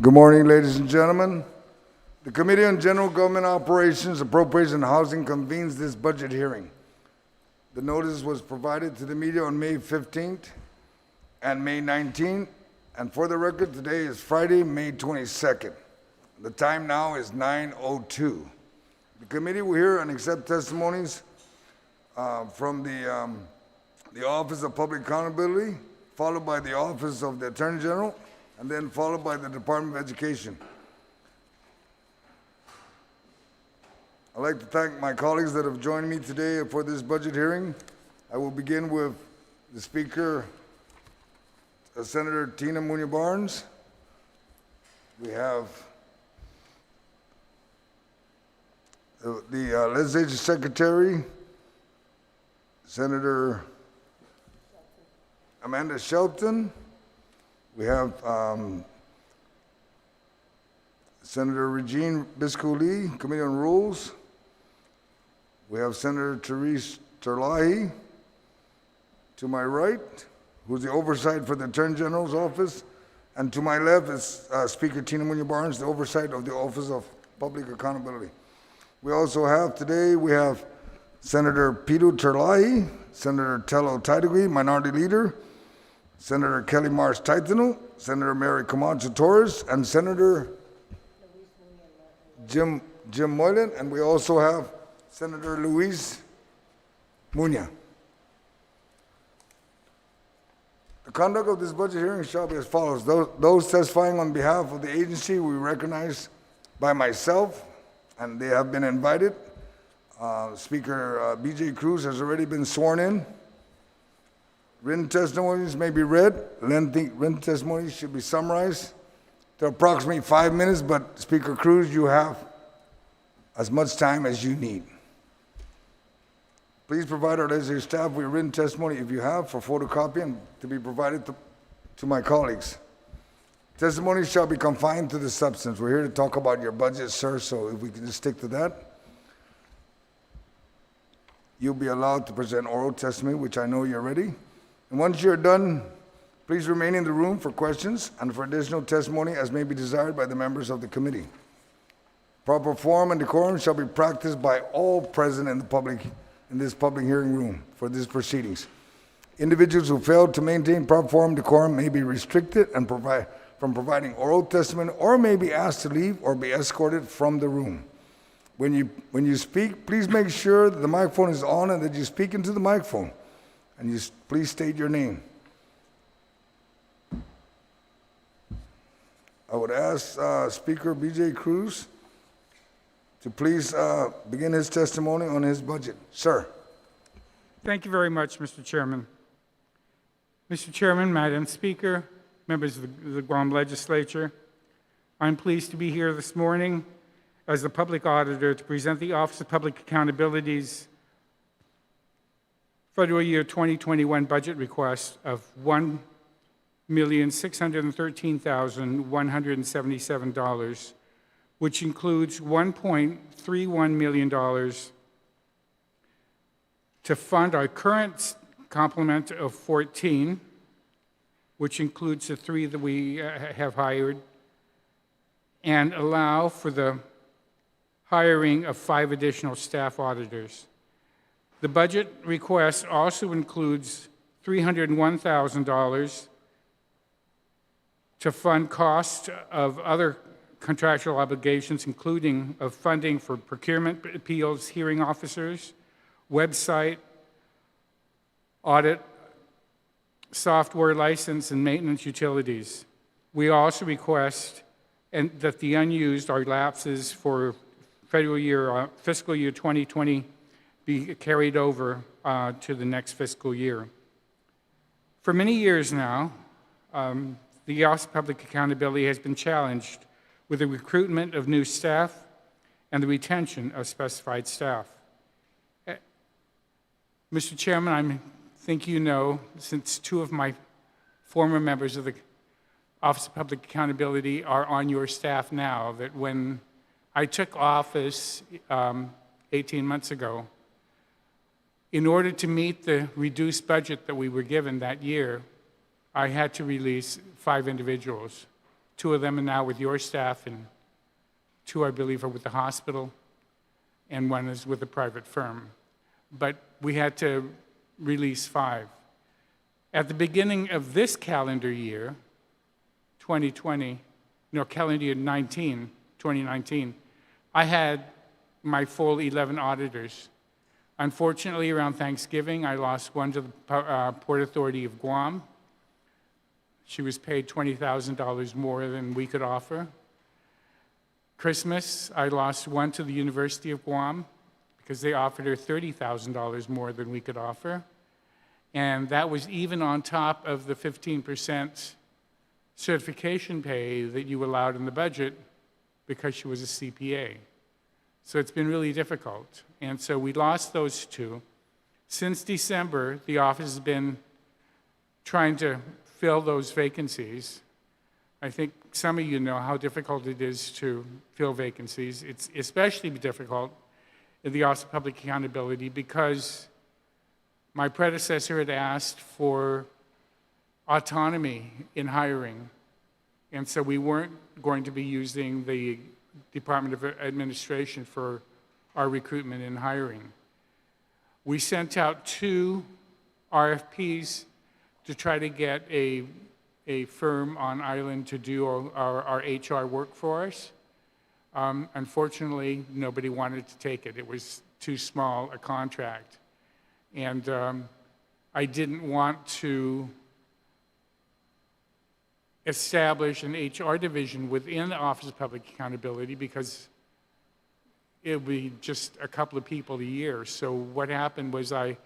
Good morning, ladies and gentlemen. The Committee on General Government Operations, Appropriations, and Housing convenes this budget hearing. The notice was provided to the media on May 15th and May 19th, and for the record, today is Friday, May 22nd. The time now is 9:02. The committee will hear and accept testimonies from the Office of Public Accountability, followed by the Office of the Attorney General, and then followed by the Department of Education. I'd like to thank my colleagues that have joined me today for this budget hearing. I will begin with the Speaker, Senator Tina Munoz-Barnes. We have the Legislative Secretary, Senator Amanda Shelton. We have Senator Regine Biscoe-Lee, Committee on Rules. We have Senator Therese Terlahi to my right, who's the oversight for the Attorney General's office. And to my left is Speaker Tina Munoz-Barnes, the oversight of the Office of Public Accountability. We also have today, we have Senator Peter Terlahi, Senator Tello Taidugui, Minority Leader, Senator Kelly Marsh Taitano, Senator Mary Camacho Torres, and Senator Jim Moylan, and we also have Senator Luis Muña. The conduct of this budget hearing shall be as follows. Those testifying on behalf of the agency we recognize by myself, and they have been invited. Speaker B.J. Cruz has already been sworn in. Written testimonies may be read. Written testimonies should be summarized to approximately 5 minutes, but Speaker Cruz, you have as much time as you need. Please provide our legislative staff with written testimony if you have for photocopy and to be provided to my colleagues. Testimony shall be confined to the substance. We're here to talk about your budget, sir, so if we can just stick to that. You'll be allowed to present oral testimony, which I know you're ready. And once you're done, please remain in the room for questions and for additional testimony as may be desired by the members of the committee. Proper form and decorum shall be practiced by all present in this public hearing room for these proceedings. Individuals who fail to maintain proper form and decorum may be restricted and from providing oral testimony or may be asked to leave or be escorted from the room. When you speak, please make sure that the microphone is on and that you speak into the microphone. And you please state your name. I would ask Speaker B.J. Cruz to please begin his testimony on his budget. Sir. Thank you very much, Mr. Chairman. Mr. Chairman, Madam Speaker, members of the Guam Legislature, I'm pleased to be here this morning as the Public Auditor to present the Office of Public Accountability's Federal Year 2021 budget request of $1,613,177, which includes $1.31 million to fund our current complement of 14, which includes the 3 that we have hired, and allow for the hiring of 5 additional staff auditors. The budget request also includes $301,000 to fund costs of other contractual obligations, including of funding for procurement appeals, hearing officers, website, audit, software license, and maintenance utilities. We also request that the unused or lapses for fiscal year 2020 be carried over to the next fiscal year. For many years now, the Office of Public Accountability has been challenged with the recruitment of new staff and the retention of specified staff. Mr. Chairman, I think you know, since 2 of my former members of the Office of Public Accountability are on your staff now, that when I took office 18 months ago, in order to meet the reduced budget that we were given that year, I had to release 5 individuals. 2 of them are now with your staff, and 2, I believe, are with the hospital, and 1 is with a private firm. But we had to release 5. At the beginning of this calendar year, 2019, I had my full 11 auditors. Unfortunately, around Thanksgiving, I lost 1 to the Port Authority of Guam. She was paid $20,000 more than we could offer. Christmas, I lost 1 to the University of Guam because they offered her $30,000 more than we could offer. And that was even on top of the 15% certification pay that you allowed in the budget because she was a CPA. So it's been really difficult. And so we lost those 2. Since December, the office has been trying to fill those vacancies. I think some of you know how difficult it is to fill vacancies. It's especially difficult in the Office of Public Accountability because my predecessor had asked for autonomy in hiring, and so we weren't going to be using the Department of Administration for our recruitment and hiring. We sent out 2 RFPs to try to get a firm on island to do our HR work for us. Unfortunately, nobody wanted to take it. It was too small a contract. And I didn't want to establish an HR division within the Office of Public Accountability because it would be just a couple of people a year. So what happened was I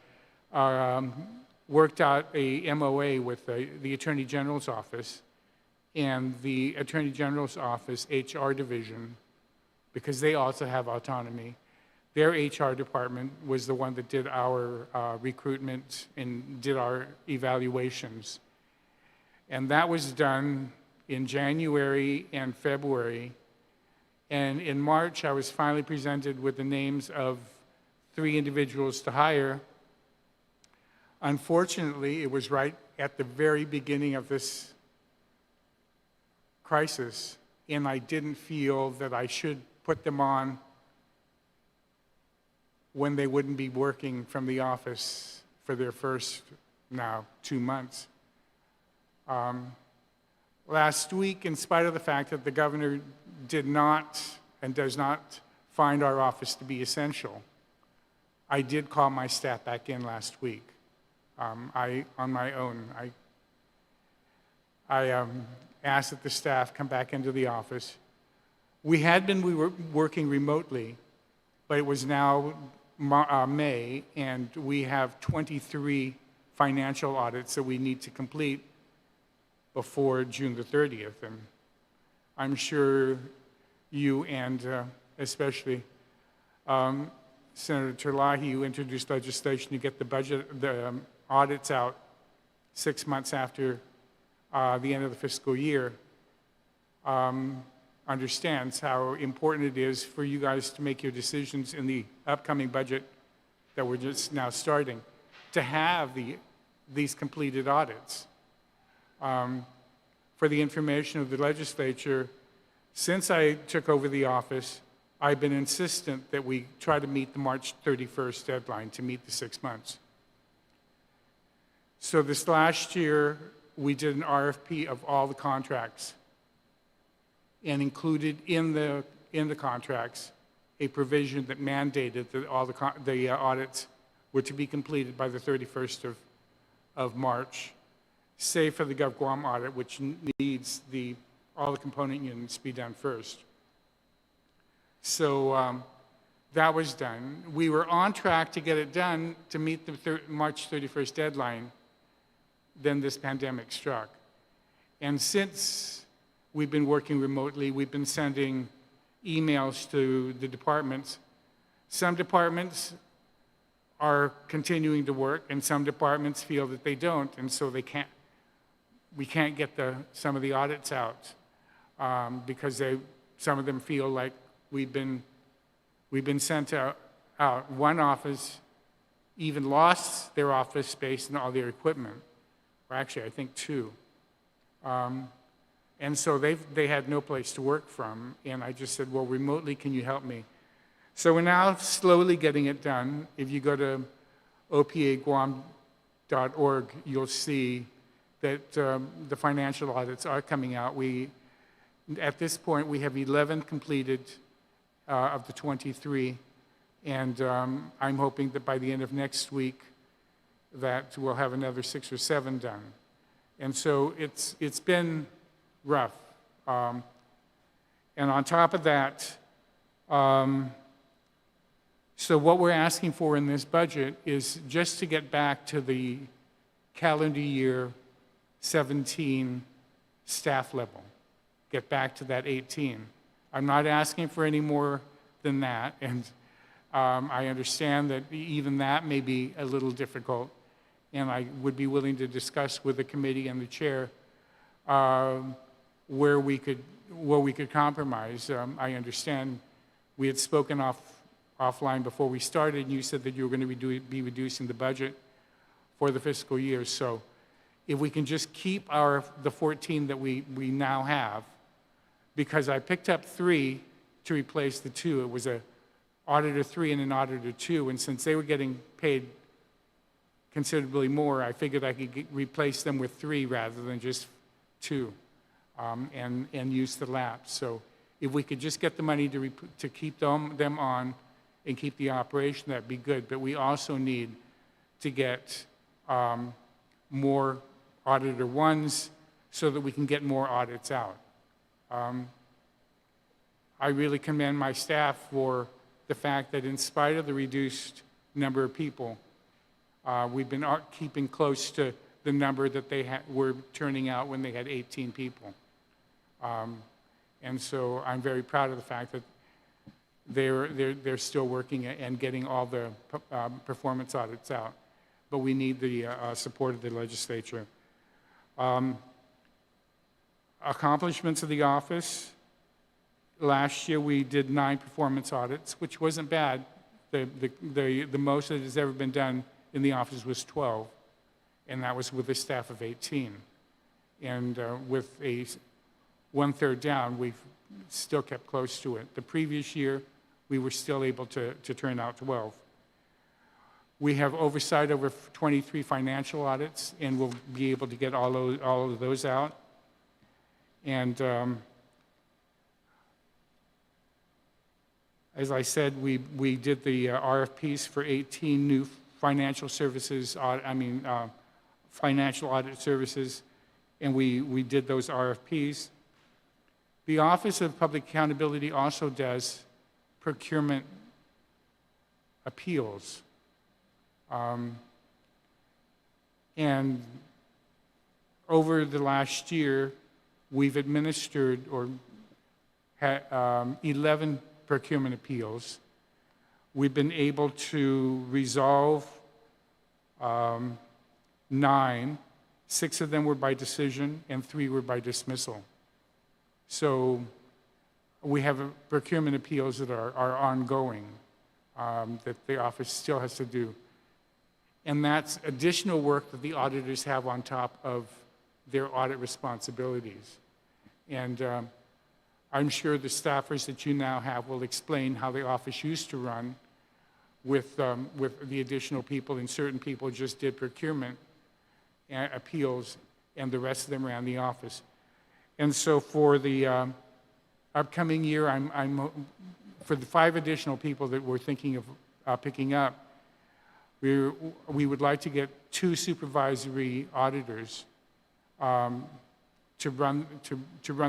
worked out a MOA with the Attorney General's office and the Attorney General's office HR division, because they also have autonomy. Their HR department was the one that did our recruitment and did our evaluations. And that was done in January and February. And in March, I was finally presented with the names of 3 individuals to hire. Unfortunately, it was right at the very beginning of this crisis, and I didn't feel that I should put them on when they wouldn't be working from the office for their first, now, 2 months. Last week, in spite of the fact that the governor did not and does not find our office to be essential, I did call my staff back in last week. On my own, I asked that the staff come back into the office. We were working remotely, but it was now May, and we have 23 financial audits that we need to complete before June the 30th. And I'm sure you and especially Senator Terlahi, who introduced legislation to get the audits out 6 months after the end of the fiscal year, understands how important it is for you guys to make your decisions in the upcoming budget that we're just now starting, to have these completed audits. For the information of the legislature, since I took over the office, I've been insistent that we try to meet the March 31st deadline to meet the 6 months. So this last year, we did an RFP of all the contracts and included in the contracts a provision that mandated that all the audits were to be completed by the 31st of March, save for the GovGuam audit, which needs all the component units to be done first. So that was done. We were on track to get it done to meet the March 31st deadline. Then this pandemic struck. And since we've been working remotely, we've been sending emails to the departments. Some departments are continuing to work, and some departments feel that they don't, and so we can't get some of the audits out because some of them feel like we've been sent out. One office even lost their office space and all their equipment. Or actually, I think 2. And so they had no place to work from, and I just said, well, remotely, can you help me? So we're now slowly getting it done. If you go to opaguam.org, you'll see that the financial audits are coming out. At this point, we have 11 completed of the 23, and I'm hoping that by the end of next week that we'll have another 6 or 7 done. And so it's been rough. And on top of that, so what we're asking for in this budget is just to get back to the calendar year 17 staff level, get back to that 18. I'm not asking for any more than that, and I understand that even that may be a little difficult, and I would be willing to discuss with the committee and the chair where we could compromise. I understand we had spoken offline before we started, and you said that you were going to be reducing the budget for the fiscal year. So if we can just keep the 14 that we now have, because I picked up 3 to replace the 2. It was an auditor 3 and an auditor 2, and since they were getting paid considerably more, I figured I could replace them with 3 rather than just 2, and use the lapse. So if we could just get the money to keep them on and keep the operation, that'd be good. But we also need to get more auditor 1s so that we can get more audits out. I really commend my staff for the fact that in spite of the reduced number of people, we've been keeping close to the number that they were turning out when they had 18 people. And so I'm very proud of the fact that they're still working and getting all the performance audits out. But we need the support of the legislature. Accomplishments of the office. Last year we did 9 performance audits, which wasn't bad. The most that has ever been done in the office was 12, and that was with a staff of 18. And with a 1/3 down, we've still kept close to it. The previous year, we were still able to turn out 12. We have oversight over 23 financial audits, and we'll be able to get all of those out. And as I said, we did the RFPs for 18 new financial services, financial audit services, and we did those RFPs. The Office of Public Accountability also does procurement appeals. And over the last year, we've administered or had 11 procurement appeals. We've been able to resolve 9. 6 of them were by decision, and 3 were by dismissal. So we have procurement appeals that are ongoing that the office still has to do. And that's additional work that the auditors have on top of their audit responsibilities. And I'm sure the staffers that you now have will explain how the office used to run with the additional people, and certain people just did procurement appeals, and the rest of them ran the office. And so for the upcoming year, for the 5 additional people that we're thinking of picking up, we would like to get 2 supervisory auditors to run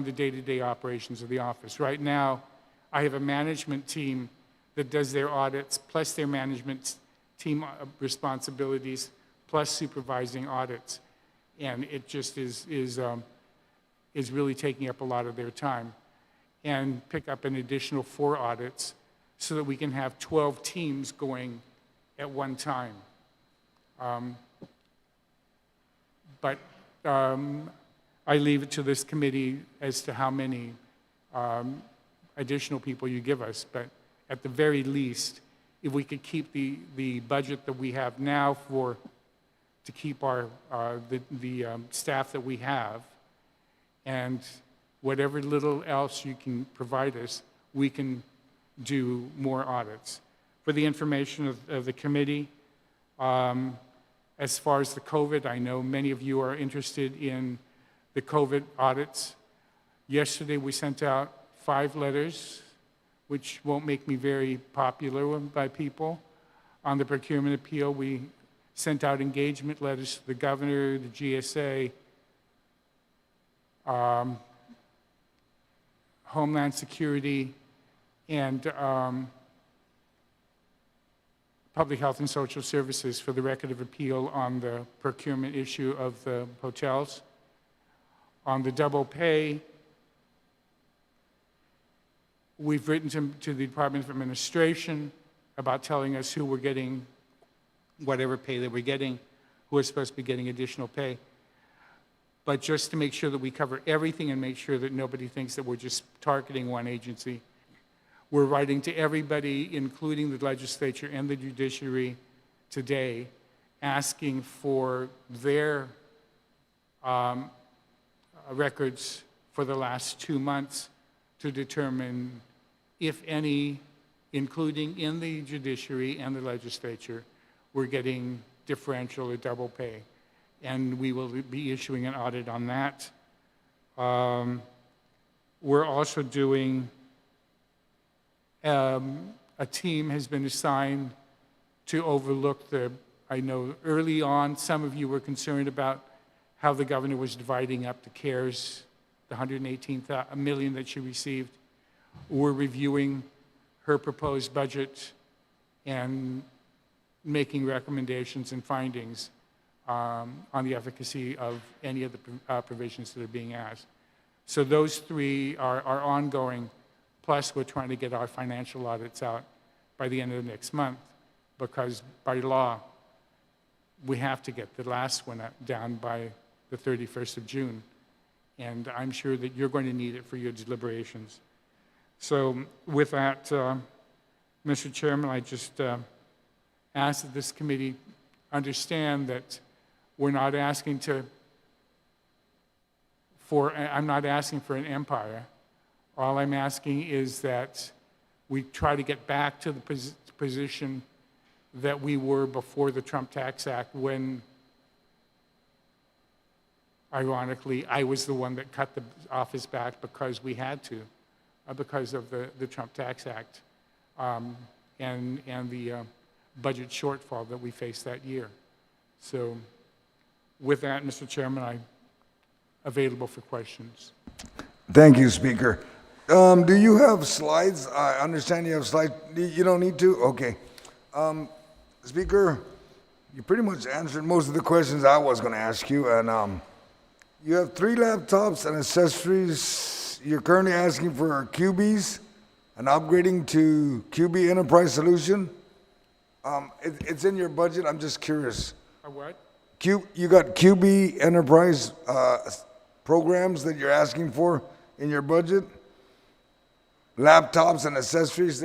the day-to-day operations of the office. Right now, I have a management team that does their audits, plus their management team responsibilities, plus supervising audits, and it just is really taking up a lot of their time. And pick up an additional 4 audits so that we can have 12 teams going at one time. But I leave it to this committee as to how many additional people you give us. But at the very least, if we could keep the budget that we have now to keep the staff that we have, and whatever little else you can provide us, we can do more audits. For the information of the committee, as far as the COVID, I know many of you are interested in the COVID audits. Yesterday, we sent out 5 letters, which won't make me very popular by people. On the procurement appeal, we sent out engagement letters to the governor, the GSA, Homeland Security, and Public Health and Social Services for the record of appeal on the procurement issue of the hotels. On the double pay, we've written to the Department of Administration about telling us who were getting whatever pay they were getting, who was supposed to be getting additional pay. But just to make sure that we cover everything and make sure that nobody thinks that we're just targeting one agency, we're writing to everybody, including the legislature and the judiciary today, asking for their records for the last 2 months to determine if any, including in the judiciary and the legislature, we're getting differential or double pay. And we will be issuing an audit on that. We're also doing, a team has been assigned to overlook I know early on, some of you were concerned about how the governor was dividing up the CARES, the $118 million that she received. We're reviewing her proposed budget and making recommendations and findings on the efficacy of any of the provisions that are being asked. So those 3 are ongoing, plus we're trying to get our financial audits out by the end of next month, because by law, we have to get the last one down by the 31st of June. And I'm sure that you're going to need it for your deliberations. So with that, Mr. Chairman, I just ask that this committee understand that we're not asking I'm not asking for an empire. All I'm asking is that we try to get back to the position that we were before the Trump Tax Act, when, ironically, I was the one that cut the office back because we had to, because of the Trump Tax Act and the budget shortfall that we faced that year. So with that, Mr. Chairman, I'm available for questions. Thank you, Speaker. Do you have slides? I understand you have slides. You don't need to? Okay. Speaker, you pretty much answered most of the questions I was going to ask you. And you have 3 laptops and accessories. You're currently asking for QBs and upgrading to QB Enterprise Solution. It's in your budget. I'm just curious. A what? You got QB Enterprise programs that you're asking for in your budget? Laptops and accessories,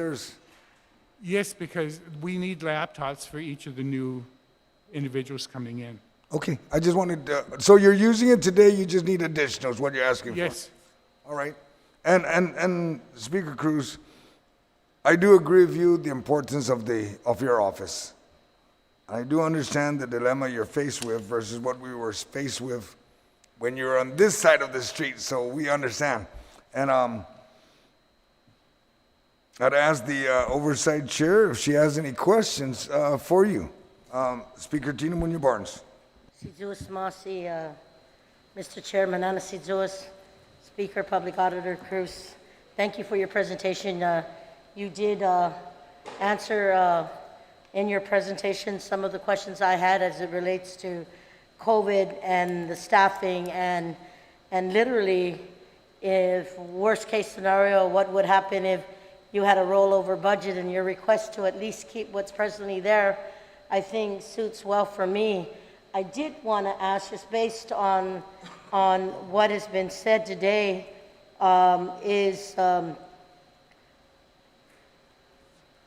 Yes, because we need laptops for each of the new individuals coming in. Okay, I just wanted to, so you're using it today, you just need additional is what you're asking for? Yes. All right. And Speaker Cruz, I do agree with you the importance of your office. I do understand the dilemma you're faced with versus what we were faced with when you were on this side of the street, so we understand. And I'd ask the oversight chair if she has any questions for you. Speaker Tina Munoz-Barnes. Sidzuis Masi, Mr. Chairman, Ana Sidzuis, Speaker, Public Auditor Cruz. Thank you for your presentation. You did answer in your presentation some of the questions I had as it relates to COVID and the staffing and literally, if worst case scenario, what would happen if you had a rollover budget, and your request to at least keep what's presently there, I think suits well for me. I did want to ask, just based on what has been said today, is the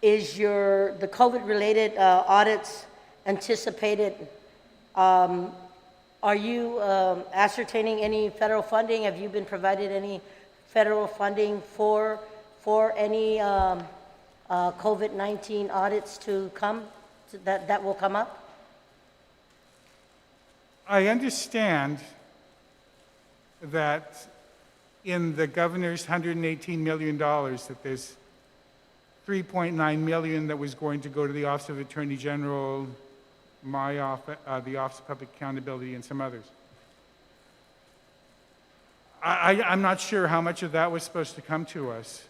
COVID-related audits anticipated? Are you ascertaining any federal funding? Have you been provided any federal funding for any COVID-19 audits to come, that will come up? I understand that in the governor's $118 million, that there's $3.9 million that was going to go to the Office of Attorney General, my office, the Office of Public Accountability, and some others. I'm not sure how much of that was supposed to come to us.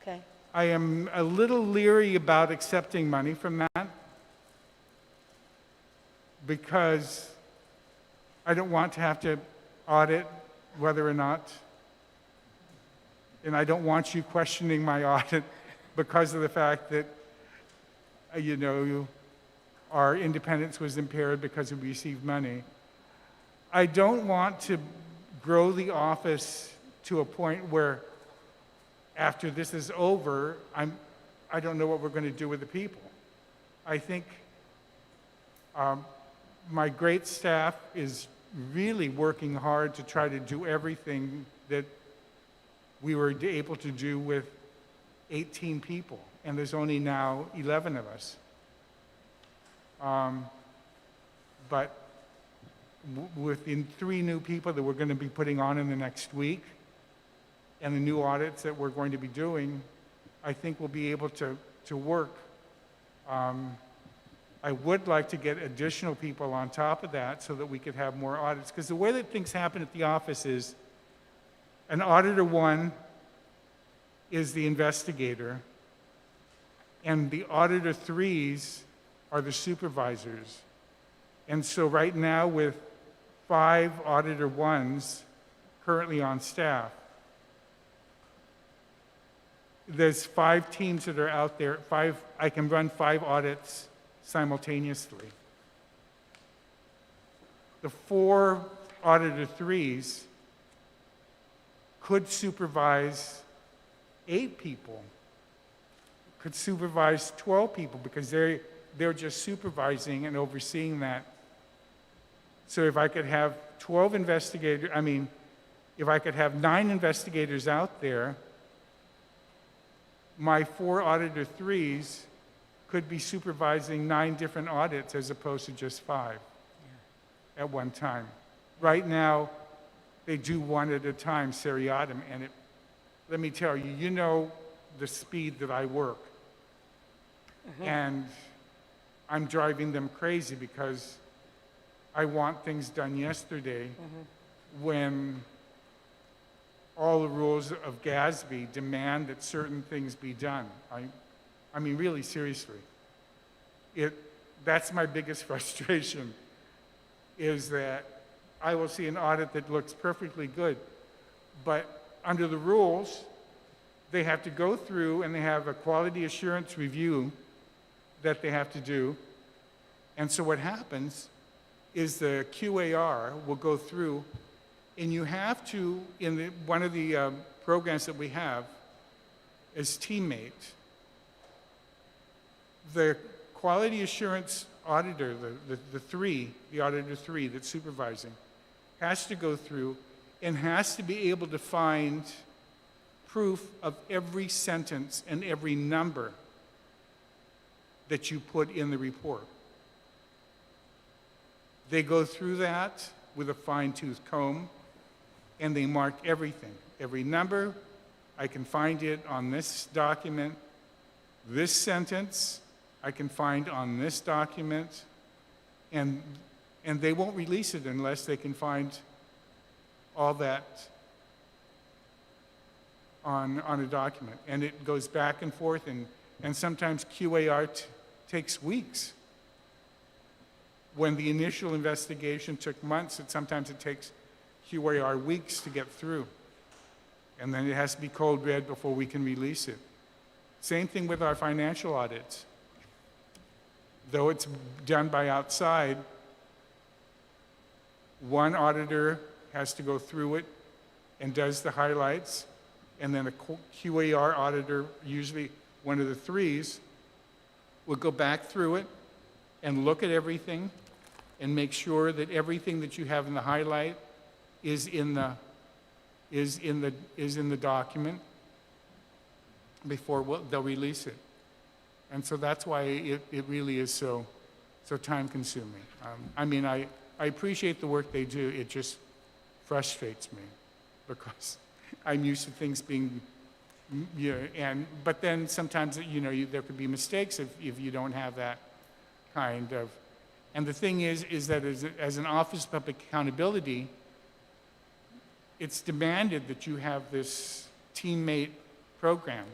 Okay. I am a little leery about accepting money from that because I don't want to have to audit whether or not, and I don't want you questioning my audit because of the fact that, our independence was impaired because we received money. I don't want to grow the office to a point where after this is over, I don't know what we're going to do with the people. I think my great staff is really working hard to try to do everything that we were able to do with 18 people, and there's only now 11 of us. But with the 3 new people that we're going to be putting on in the next week, and the new audits that we're going to be doing, I think we'll be able to work. I would like to get additional people on top of that so that we could have more audits. Because the way that things happen at the office is an auditor 1 is the investigator, and the auditor 3s are the supervisors. And so right now with 5 auditor 1s currently on staff, there's 5 teams that are out there. I can run 5 audits simultaneously. The 4 auditor 3s could supervise 8 people, could supervise 12 people because they're just supervising and overseeing that. So if I could have 12 investigators, if I could have 9 investigators out there, my 4 auditor 3s could be supervising 9 different audits as opposed to just 5 at one time. Right now, they do 1 at a time, seriatim, and let me tell you, you know the speed that I work. And I'm driving them crazy because I want things done yesterday when all the rules of GASB demand that certain things be done. I mean, really seriously. That's my biggest frustration, is that I will see an audit that looks perfectly good, but under the rules, they have to go through and they have a quality assurance review that they have to do. And so what happens is the QAR will go through, and you have to, in one of the programs that we have as teammate, the quality assurance auditor, the auditor 3 that's supervising, has to go through and has to be able to find proof of every sentence and every number that you put in the report. They go through that with a fine-tooth comb, and they mark everything. Every number, I can find it on this document. This sentence, I can find on this document. And they won't release it unless they can find all that on a document. And it goes back and forth, and sometimes QAR takes weeks. When the initial investigation took months, sometimes it takes QAR weeks to get through. And then it has to be cold read before we can release it. Same thing with our financial audits. Though it's done by outside, one auditor has to go through it and does the highlights, and then a QAR auditor, usually one of the 3s, will go back through it and look at everything and make sure that everything that you have in the highlight is in the is in the document before they'll release it. And so that's why it really is so time-consuming. I mean, I appreciate the work they do. It just frustrates me because I'm used to things being, but then sometimes, there could be mistakes if you don't have that kind of. And the thing is that as an Office of Public Accountability, it's demanded that you have this teammate program.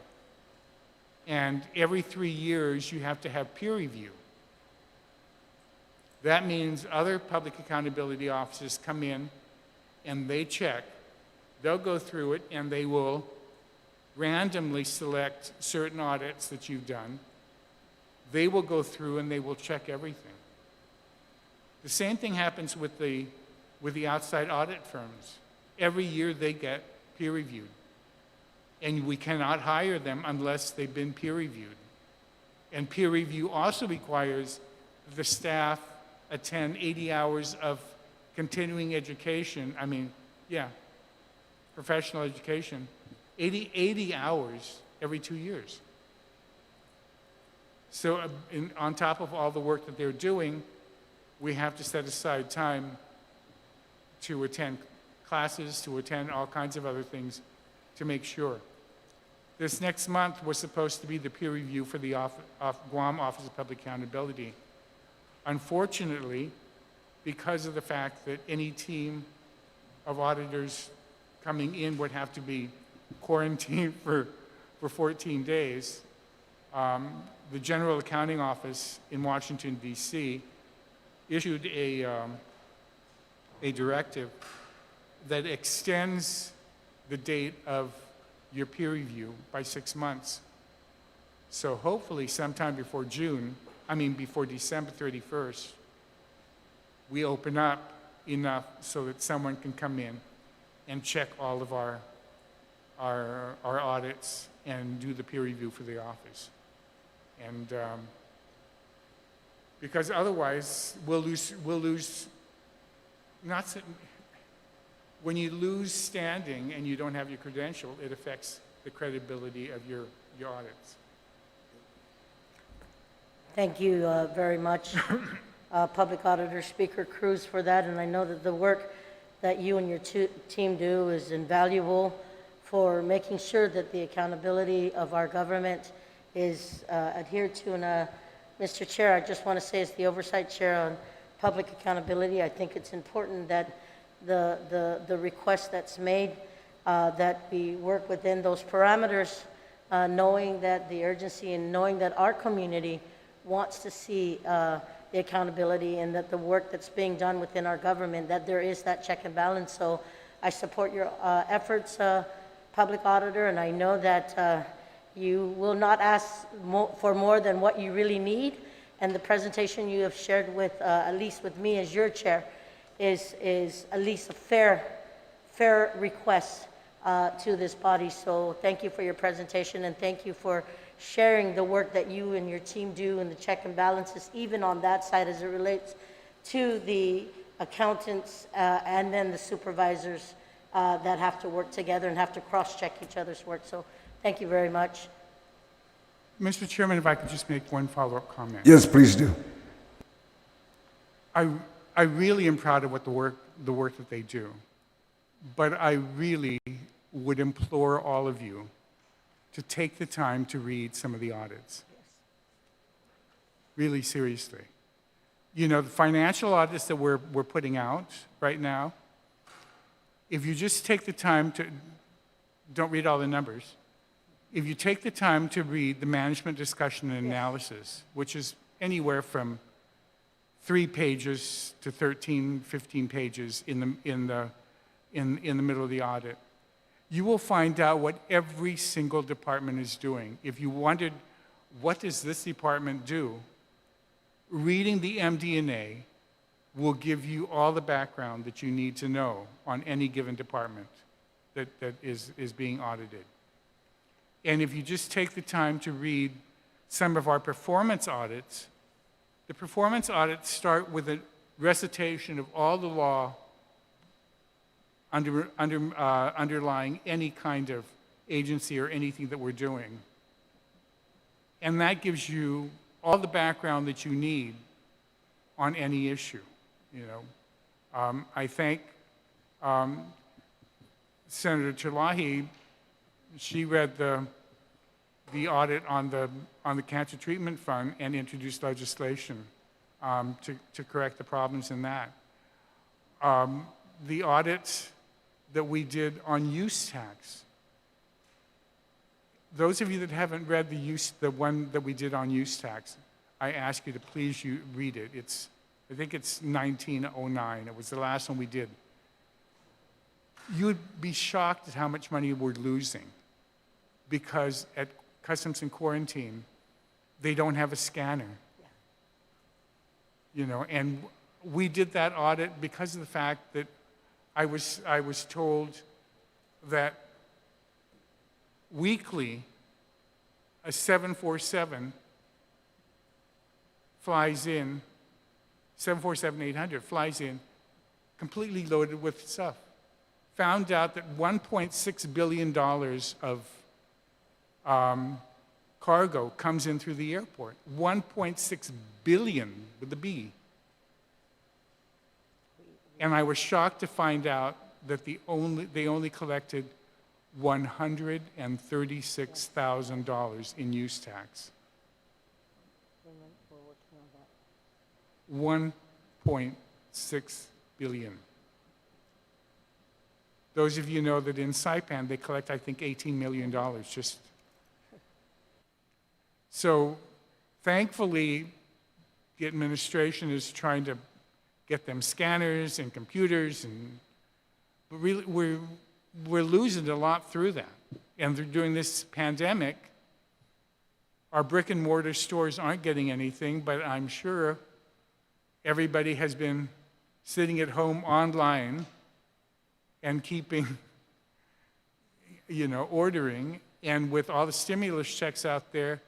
And every 3 years, you have to have peer review. That means other public accountability offices come in and they check. They'll go through it and they will randomly select certain audits that you've done. They will go through and they will check everything. The same thing happens with the outside audit firms. Every year they get peer reviewed. And we cannot hire them unless they've been peer reviewed. And peer review also requires the staff attend 80 hours of continuing education. Professional education. 80 hours every 2 years. So on top of all the work that they're doing, we have to set aside time to attend classes, to attend all kinds of other things to make sure. This next month was supposed to be the peer review for the Guam Office of Public Accountability. Unfortunately, because of the fact that any team of auditors coming in would have to be quarantined for 14 days, the General Accounting Office in Washington, D.C. issued a directive that extends the date of your peer review by 6 months. So hopefully sometime before before December 31st, we open up enough so that someone can come in and check all of our audits and do the peer review for the office. And because otherwise we'll lose when you lose standing and you don't have your credential, it affects the credibility of your audits. Thank you very much, Public Auditor Speaker Cruz, for that. And I know that the work that you and your team do is invaluable for making sure that the accountability of our government is adhered to. And Mr. Chair, I just want to say as the Oversight Chair on Public Accountability, I think it's important that the request that's made, that we work within those parameters, knowing that the urgency and knowing that our community wants to see the accountability and that the work that's being done within our government, that there is that check and balance. So I support your efforts, Public Auditor, and I know that you will not ask for more than what you really need. And the presentation you have shared with, at least with me as your chair, is at least a fair request to this body. So thank you for your presentation, and thank you for sharing the work that you and your team do and the check and balances, even on that side as it relates to the accountants and then the supervisors that have to work together and have to cross-check each other's work. So thank you very much. Mr. Chairman, if I could just make one follow-up comment. Yes, please do. I really am proud of the work that they do, but I really would implore all of you to take the time to read some of the audits. Really seriously. The financial audits that we're putting out right now, if you just take the time to, don't read all the numbers, if you take the time to read the management discussion and analysis, which is anywhere from 3 pages to 13, 15 pages in the middle of the audit, you will find out what every single department is doing. If you wondered, what does this department do? Reading the MD&A will give you all the background that you need to know on any given department that is being audited. And if you just take the time to read some of our performance audits, the performance audits start with a recitation of all the law underlying any kind of agency or anything that we're doing. And that gives you all the background that you need on any issue, you know. I thank Senator Chalahi. She read the audit on the Cancer Treatment Fund and introduced legislation to correct the problems in that. The audit that we did on use tax. Those of you that haven't read the one that we did on use tax, I ask you to please read it. I think it's 1909. It was the last one we did. You would be shocked at how much money we're losing because at Customs and Quarantine, they don't have a scanner. Yeah. You know, and we did that audit because of the fact that I was told that weekly, a 747 flies in, 747-800 flies in, completely loaded with stuff. Found out that $1.6 billion of cargo comes in through the airport. 1.6 billion with a B. And I was shocked to find out that they only collected $136,000 in use tax. 1.6 billion. Those of you know that in Saipan, they collect, I think, $18 million just. So thankfully, the administration is trying to get them scanners and computers, and really, we're losing a lot through that. And during this pandemic, our brick and mortar stores aren't getting anything, but I'm sure everybody has been sitting at home online and keeping, you know, ordering. And with all the stimulus checks out there,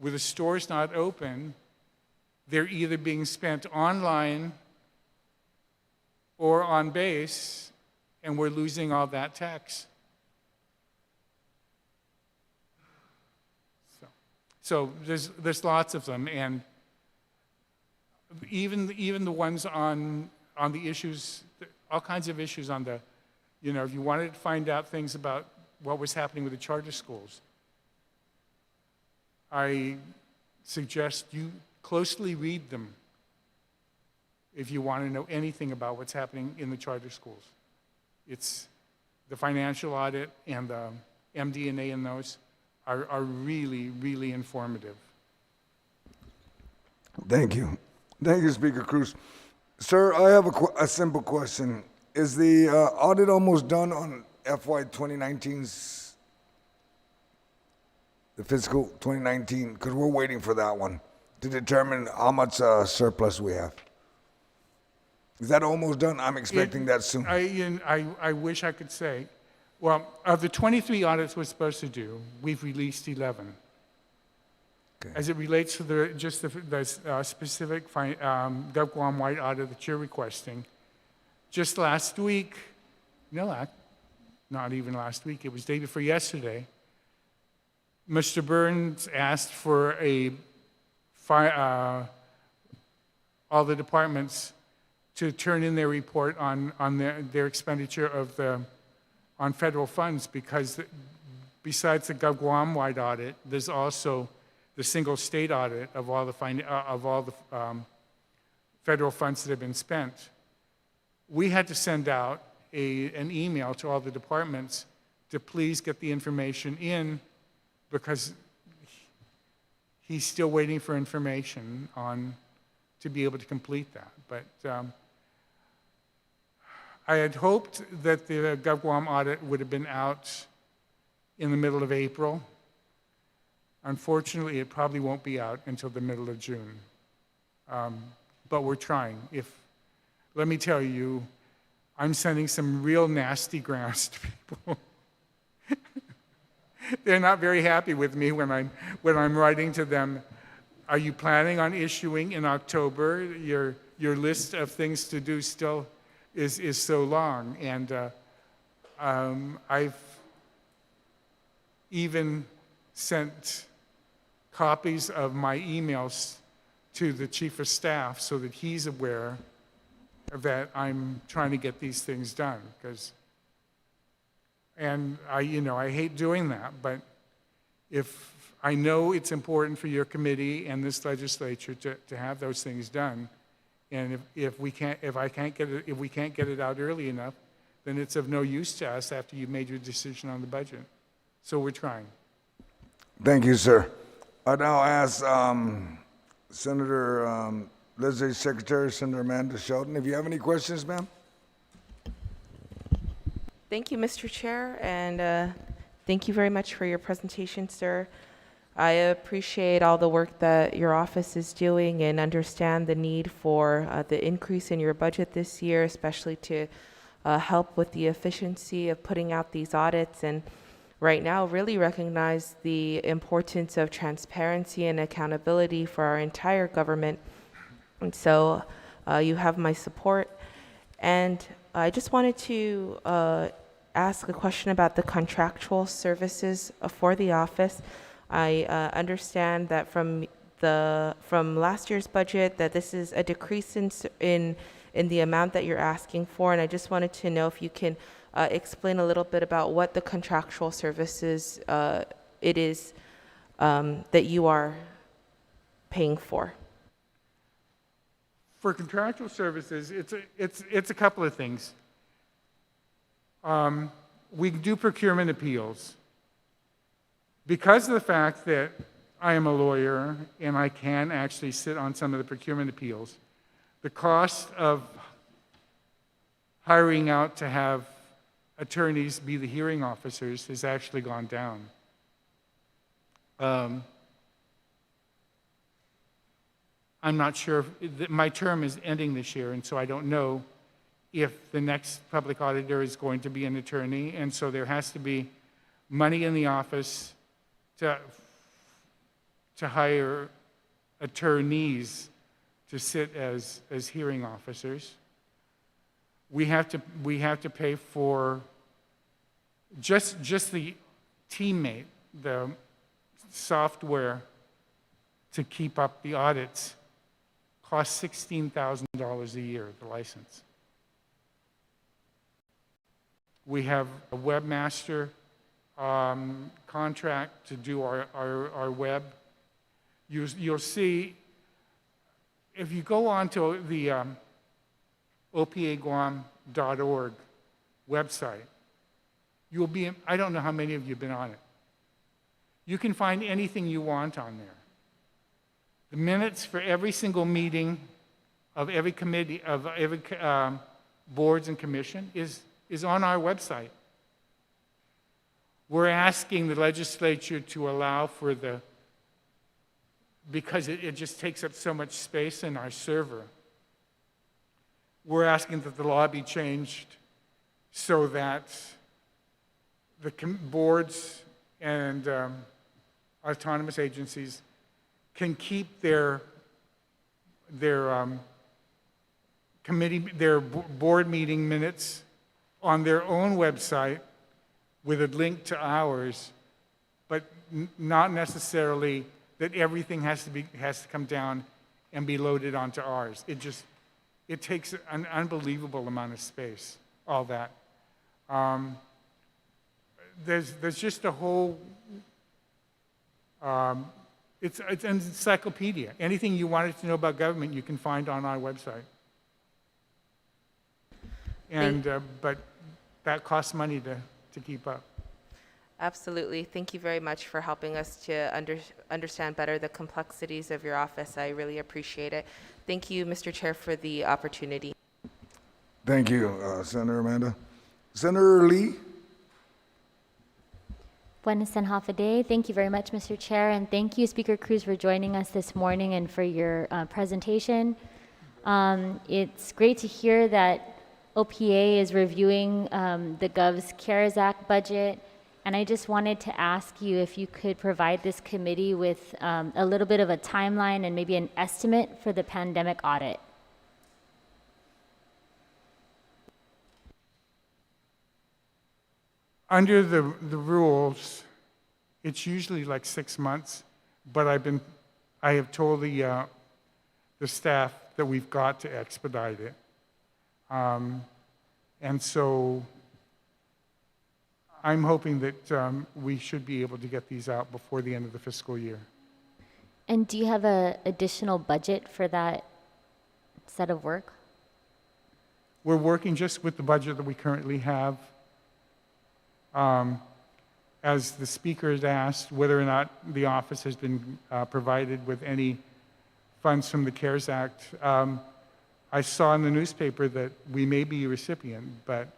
with the stores not open, they're either being spent online or on base, and we're losing all that tax. So there's lots of them, and even the ones on the issues, all kinds of issues on the, you know, if you wanted to find out things about what was happening with the charter schools, I suggest you closely read them if you want to know anything about what's happening in the charter schools. It's the financial audit and the MD&A in those are really, really informative. Thank you. Thank you, Speaker Cruz. Sir, I have a simple question. Is the audit almost done on FY 2019's, the fiscal 2019? Because we're waiting for that one to determine how much surplus we have. Is that almost done? I'm expecting that soon. I wish I could say. Well, of the 23 audits we're supposed to do, we've released 11. Okay. As it relates to the specific GovGuam-wide audit that you're requesting, just last week, no, not even last week, it was day before yesterday, Mr. Burns asked for all the departments to turn in their report on their expenditure on federal funds, because besides the GovGuam-wide audit, there's also the single state audit of all the federal funds that have been spent. We had to send out an email to all the departments to please get the information in, because he's still waiting for information to be able to complete that. But I had hoped that the GovGuam audit would have been out in the middle of April. Unfortunately, it probably won't be out until the middle of June. But we're trying. Let me tell you, I'm sending some real nasty grants to people. They're not very happy with me when I'm writing to them, are you planning on issuing in October? Your list of things to do still is so long. And I've even sent copies of my emails to the chief of staff so that he's aware that I'm trying to get these things done. And I hate doing that, but if I know it's important for your committee and this legislature to have those things done, and if we can't get it out early enough, then it's of no use to us after you've made your decision on the budget. So we're trying. Thank you, sir. I now ask Senator Legislative Secretary, Senator Amanda Shelton, if you have any questions, ma'am? Thank you, Mr. Chair, and thank you very much for your presentation, sir. I appreciate all the work that your office is doing and understand the need for the increase in your budget this year, especially to help with the efficiency of putting out these audits, and right now really recognize the importance of transparency and accountability for our entire government. And so you have my support. And I just wanted to ask a question about the contractual services for the office. I understand that from last year's budget that this is a decrease in the amount that you're asking for, and I just wanted to know if you can explain a little bit about what the contractual services it is that you are paying for. For contractual services, it's a couple of things. We do procurement appeals. Because of the fact that I am a lawyer and I can actually sit on some of the procurement appeals, the cost of hiring out to have attorneys be the hearing officers has actually gone down. I'm not sure, my term is ending this year, and so I don't know if the next public auditor is going to be an attorney, and so there has to be money in the office to hire attorneys to sit as hearing officers. We have to pay for just the teammate, the software to keep up the audits costs $16,000 a year, the license. We have a webmaster contract to do our web. You'll see, if you go on to the opaguam.org website, you'll be, I don't know how many of you have been on it. You can find anything you want on there. The minutes for every single meeting of every committee, of every boards and commission is on our website. We're asking the legislature to allow for because it just takes up so much space in our server. We're asking that the law be changed so that the boards and autonomous agencies can keep their board meeting minutes on their own website with a link to ours, but not necessarily that everything has to come down and be loaded onto ours. It takes an unbelievable amount of space, all that. There's just a whole, it's an encyclopedia. Anything you wanted to know about government, you can find on our website. And, but that costs money to keep up. Absolutely. Thank you very much for helping us to understand better the complexities of your office. I really appreciate it. Thank you, Mr. Chair, for the opportunity. Thank you, Senator Amanda. Senator Lee? Buenas and half a day. Thank you very much, Mr. Chair, and thank you, Speaker Cruz, for joining us this morning and for your presentation. It's great to hear that OPA is reviewing the Gov's CARES Act budget, and I just wanted to ask you if you could provide this committee with a little bit of a timeline and maybe an estimate for the pandemic audit. Under the rules, it's usually like 6 months, but I have told the staff that we've got to expedite it. And so I'm hoping that we should be able to get these out before the end of the fiscal year. And do you have an additional budget for that set of work? We're working just with the budget that we currently have. As the speaker has asked, whether or not the office has been provided with any funds from the CARES Act. I saw in the newspaper that we may be a recipient, but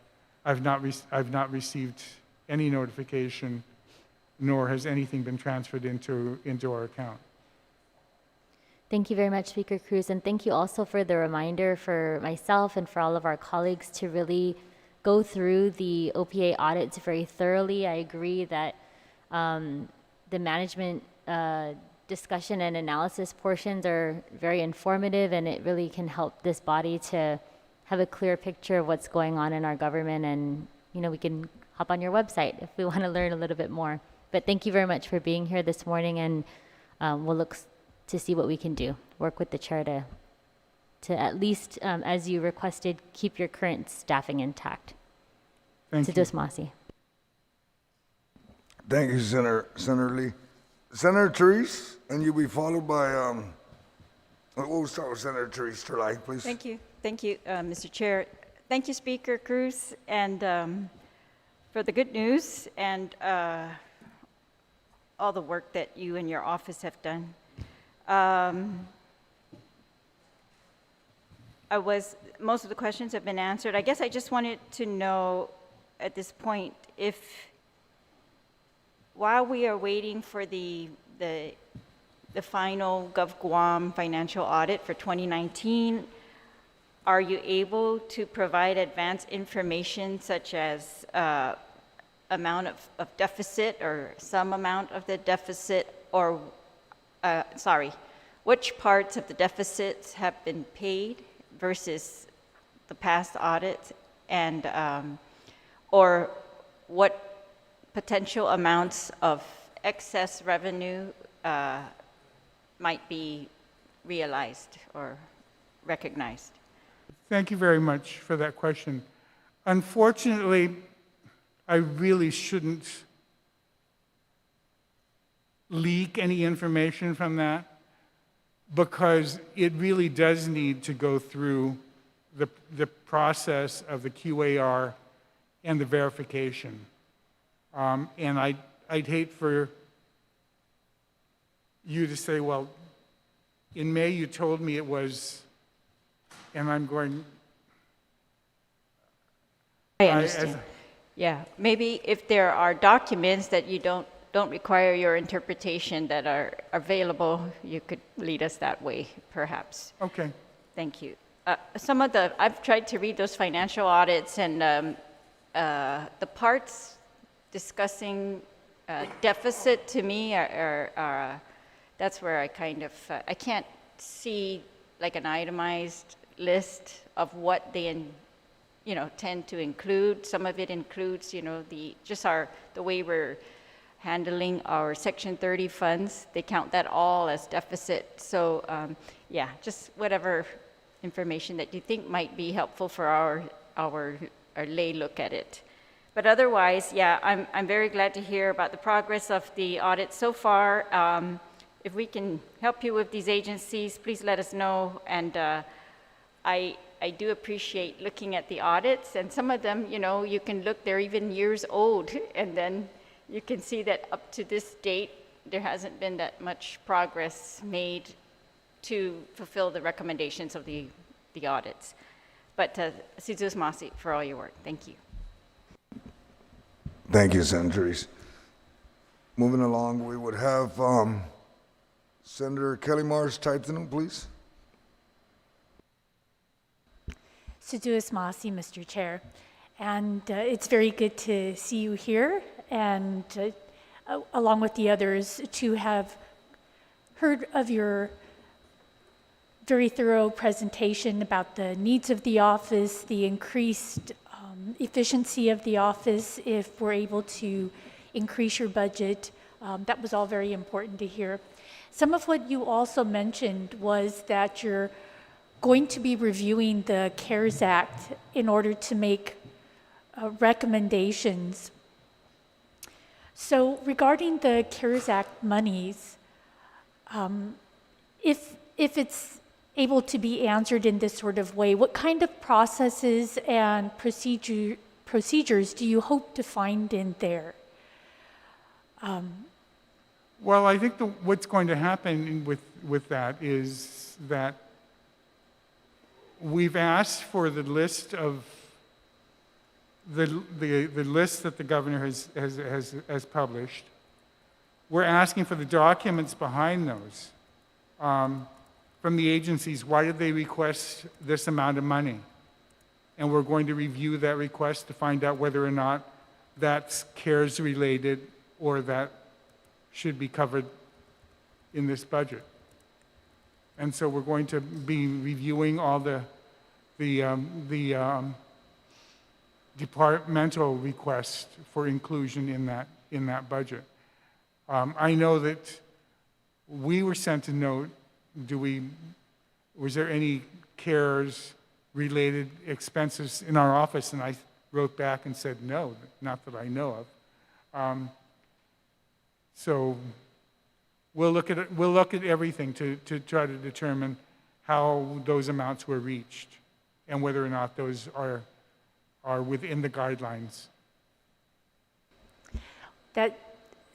I've not received any notification, nor has anything been transferred into our account. Thank you very much, Speaker Cruz, and thank you also for the reminder for myself and for all of our colleagues to really go through the OPA audits very thoroughly. I agree that the management discussion and analysis portions are very informative, and it really can help this body to have a clear picture of what's going on in our government. And we can hop on your website if we want to learn a little bit more. But thank you very much for being here this morning, and we'll look to see what we can do. Work with the chair to at least, as you requested, keep your current staffing intact. Thank you. Masi. Thank you, Senator Lee. Senator Therese, and you'll be followed by, we'll start with Senator Therese Terlai, please. Thank you. Thank you, Mr. Chair. Thank you, Speaker Cruz, and for the good news and all the work that you and your office have done. Most of the questions have been answered. I guess I just wanted to know at this point if, while we are waiting for the final GovGuam financial audit for 2019, are you able to provide advance information such as amount of deficit or some amount of the deficit, or which parts of the deficits have been paid versus the past audit, and or what potential amounts of excess revenue might be realized or recognized? Thank you very much for that question. Unfortunately, I really shouldn't leak any information from that, because it really does need to go through the process of the QAR and the verification. And I'd hate for you to say, well, in May you told me it was, and I'm going... I understand. Yeah, maybe if there are documents that you don't require your interpretation that are available, you could lead us that way, perhaps. Okay. Thank you. I've tried to read those financial audits, and the parts discussing deficit to me are that's where I kind of, I can't see like an itemized list of what they tend to include. Some of it includes, the way we're handling our Section 30 funds. They count that all as deficit. So yeah, just whatever information that you think might be helpful for our lay look at it. But otherwise, yeah, I'm very glad to hear about the progress of the audit so far. If we can help you with these agencies, please let us know. And I do appreciate looking at the audits, and some of them, you can look, they're even years old, and then you can see that up to this date, there hasn't been that much progress made to fulfill the recommendations of the audits. But Sizuz Masi, for all your work. Thank you. Thank you, Senator Therese. Moving along, we would have Senator Kelly Mars Taitanu, please. Sizuz Masi, Mr. Chair. And it's very good to see you here, and along with the others, to have heard of your very thorough presentation about the needs of the office, the increased efficiency of the office if we're able to increase your budget. That was all very important to hear. Some of what you also mentioned was that you're going to be reviewing the CARES Act in order to make recommendations. So regarding the CARES Act monies, if it's able to be answered in this sort of way, what kind of processes and procedures do you hope to find in there? Well, I think what's going to happen with that is that we've asked for the list of the list that the governor has published. We're asking for the documents behind those from the agencies. Why did they request this amount of money? And we're going to review that request to find out whether or not that's CARES related or that should be covered in this budget. And so we're going to be reviewing all the departmental requests for inclusion in that budget. I know that we were sent a note. Was there any CARES related expenses in our office? And I wrote back and said no, not that I know of. So we'll look at everything to try to determine how those amounts were reached and whether or not those are within the guidelines. That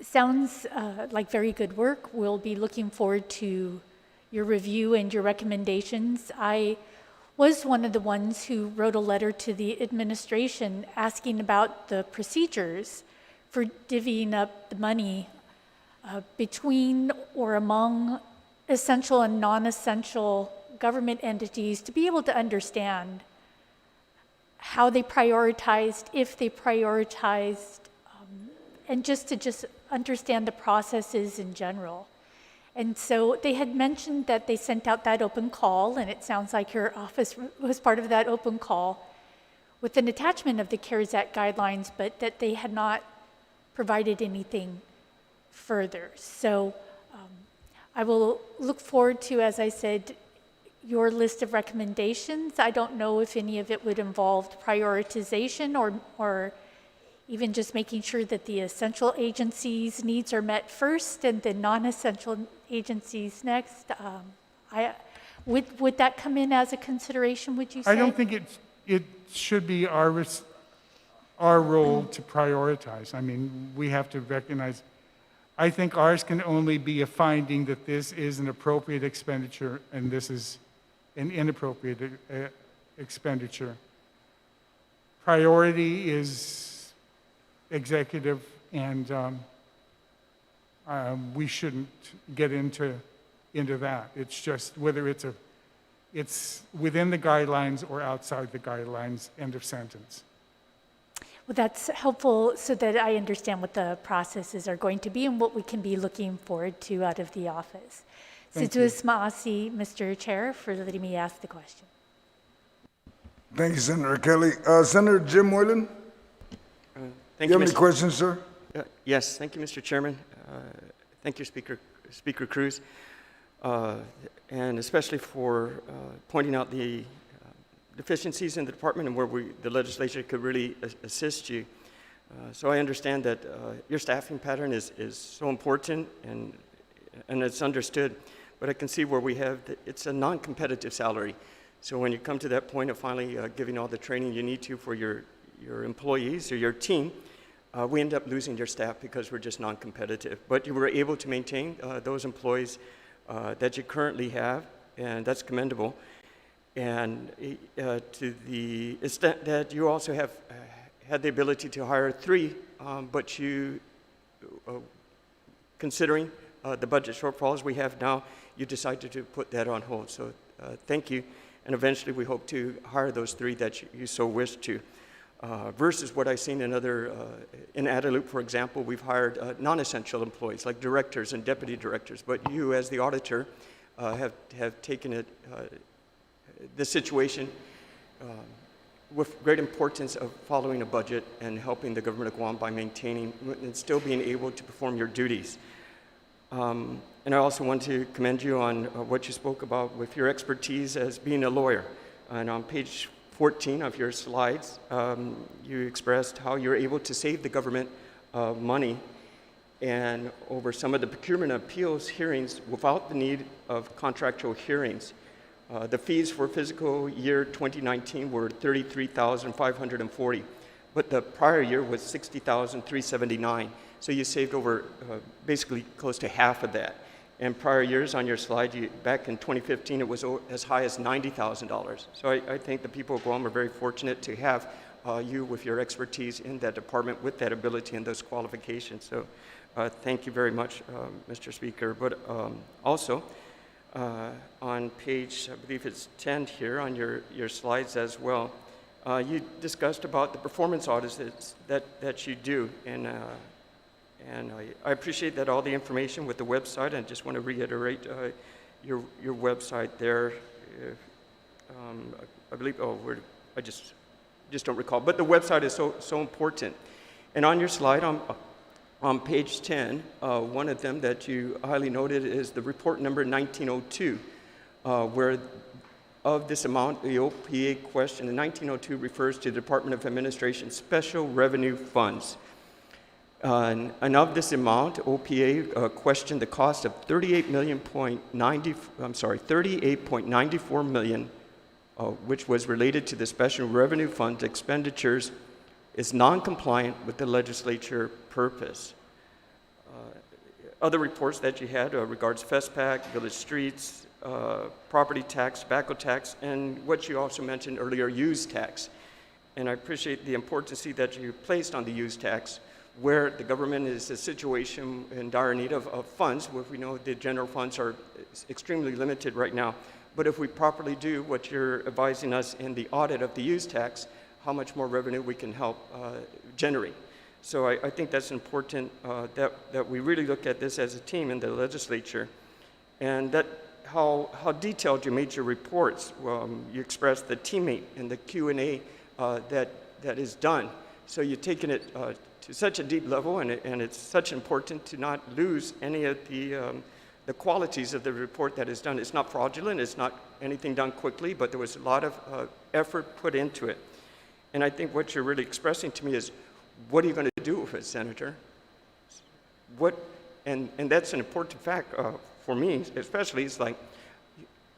sounds like very good work. We'll be looking forward to your review and your recommendations. I was one of the ones who wrote a letter to the administration asking about the procedures for divvying up the money between or among essential and non-essential government entities to be able to understand how they prioritized, if they prioritized, and just to understand the processes in general. And so they had mentioned that they sent out that open call, and it sounds like your office was part of that open call with an attachment of the CARES Act guidelines, but that they had not provided anything further. So I will look forward to, as I said, your list of recommendations. I don't know if any of it would involve prioritization or even just making sure that the essential agencies' needs are met first and the non-essential agencies next. Would that come in as a consideration, would you say? I don't think it should be our role to prioritize. I mean, we have to recognize. I think ours can only be a finding that this is an appropriate expenditure and this is an inappropriate expenditure. Priority is executive, and we shouldn't get into that. It's just whether it's within the guidelines or outside the guidelines, end of sentence. Well, that's helpful so that I understand what the processes are going to be and what we can be looking forward to out of the office. Situus Maasi, Mr. Chair, for letting me ask the question. Thank you, Senator Kelly. Senator Jim Moylan, do Thank you have you, any questions, sir? Yes, thank you, Mr. Chairman. Thank you, Speaker Cruz, and especially for pointing out the deficiencies in the department and where the legislature could really assist you. So I understand that your staffing pattern is so important and it's understood, but I can see where we have, it's a non-competitive salary. So when you come to that point of finally giving all the training you need to for your employees or your team, we end up losing your staff because we're just non-competitive. But you were able to maintain those employees that you currently have, and that's commendable. And to the extent that you also have had the ability to hire 3, but you, considering the budget shortfalls we have now, you decided to put that on hold. So thank you. And eventually we hope to hire those 3 that you so wish to. Versus what I've seen in in Adelup, for example, we've hired non-essential employees like directors and deputy directors. But you, as the auditor, have taken it, the situation with great importance of following a budget and helping the government of Guam by maintaining and still being able to perform your duties. And I also want to commend you on what you spoke about with your expertise as being a lawyer. And on page 14 of your slides, you expressed how you're able to save the government money and over some of the procurement appeals hearings without the need of contractual hearings. The fees for fiscal year 2019 were $33,540, but the prior year was $60,379. So you saved over basically close to half of that. And prior years on your slide, back in 2015, it was as high as $90,000. So I think the people of Guam are very fortunate to have you with your expertise in that department with that ability and those qualifications. So thank you very much, Mr. Speaker. But also, on page, I believe it's 10 here on your slides as well, you discussed about the performance audits that you do. And I appreciate that all the information with the website. I just want to reiterate your website there. I believe, I just don't recall. But the website is so important. And on your slide, on page 10, one of them that you highly noted is the report number 1902, where of this amount, the OPA question in 1902 refers to the Department of Administration Special Revenue Funds. And of this amount, OPA questioned the cost of $38.94 million, which was related to the Special Revenue Fund expenditures, is non-compliant with the legislature purpose. Other reports that you had regards FESPAC, village streets, property tax, tobacco tax, and what you also mentioned earlier, use tax. And I appreciate the importance that you placed on the use tax, where the government is a situation in dire need of funds, where we know the general funds are extremely limited right now. But if we properly do what you're advising us in the audit of the use tax, how much more revenue we can help generate. So I think that's important that we really look at this as a team in the legislature, and that how detailed you made your reports. You expressed the teammate and the Q&A that is done. So you're taking it to such a deep level, and it's such important to not lose any of the qualities of the report that is done. It's not fraudulent, it's not anything done quickly, but there was a lot of effort put into it. And I think what you're really expressing to me is, what are you going to do with it, Senator? And that's an important fact for me, especially. It's like,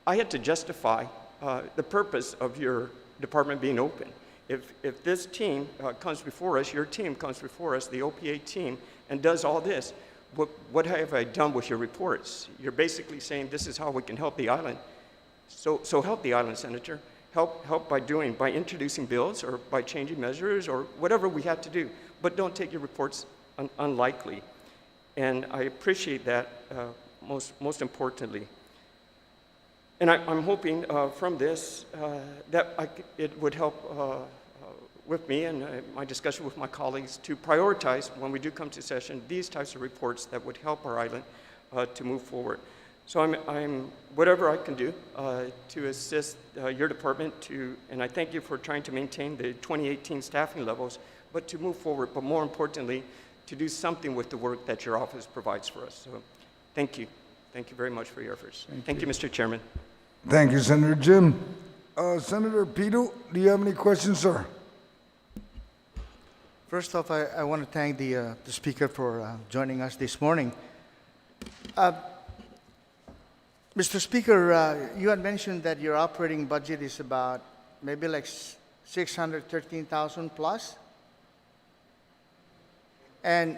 I had to justify the purpose of your department being open. If this team comes before us, your team comes before us, the OPA team, and does all this, what have I done with your reports? You're basically saying this is how we can help the island. So help the island, Senator. Help by introducing bills or by changing measures or whatever we have to do. But don't take your reports unlikely. And I appreciate that most importantly. And I'm hoping from this that it would help with me and my discussion with my colleagues to prioritize, when we do come to session, these types of reports that would help our island to move forward. So I'm whatever I can do to assist your department and I thank you for trying to maintain the 2018 staffing levels, but to move forward, but more importantly, to do something with the work that your office provides for us. So thank you. Thank you very much for your efforts. Thank you, Mr. Chairman. Thank you, Senator Jim. Senator Pito, do you have any questions, sir? First off, I want to thank the speaker for joining us this morning. Mr. Speaker, you had mentioned that your operating budget is about maybe like 613,000 plus. And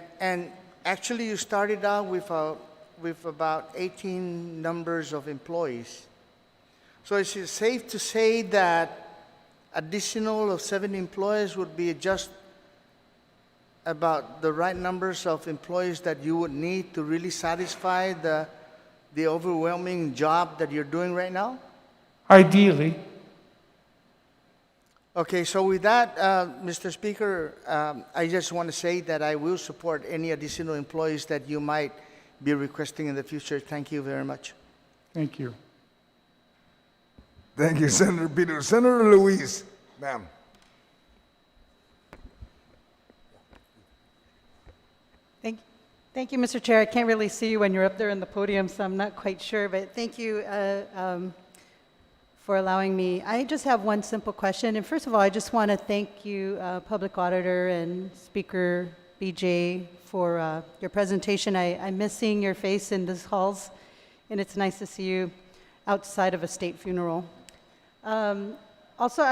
actually you started out with about 18 numbers of employees. So is it safe to say that additional of 7 employees would be just about the right numbers of employees that you would need to really satisfy the overwhelming job that you're doing right now? Ideally. Okay, so with that, Mr. Speaker, I just want to say that I will support any additional employees that you might be requesting in the future. Thank you very much. Thank you. Thank you, Senator Pito. Senator Luis, ma'am. Thank you, Mr. Chair. I can't really see you when you're up there in the podium, so I'm not quite sure, but thank you for allowing me. I just have one simple question. And first of all, I just want to thank you, Public Auditor and Speaker BJ, for your presentation. I miss seeing your face in these halls, and it's nice to see you outside of a state funeral. Also,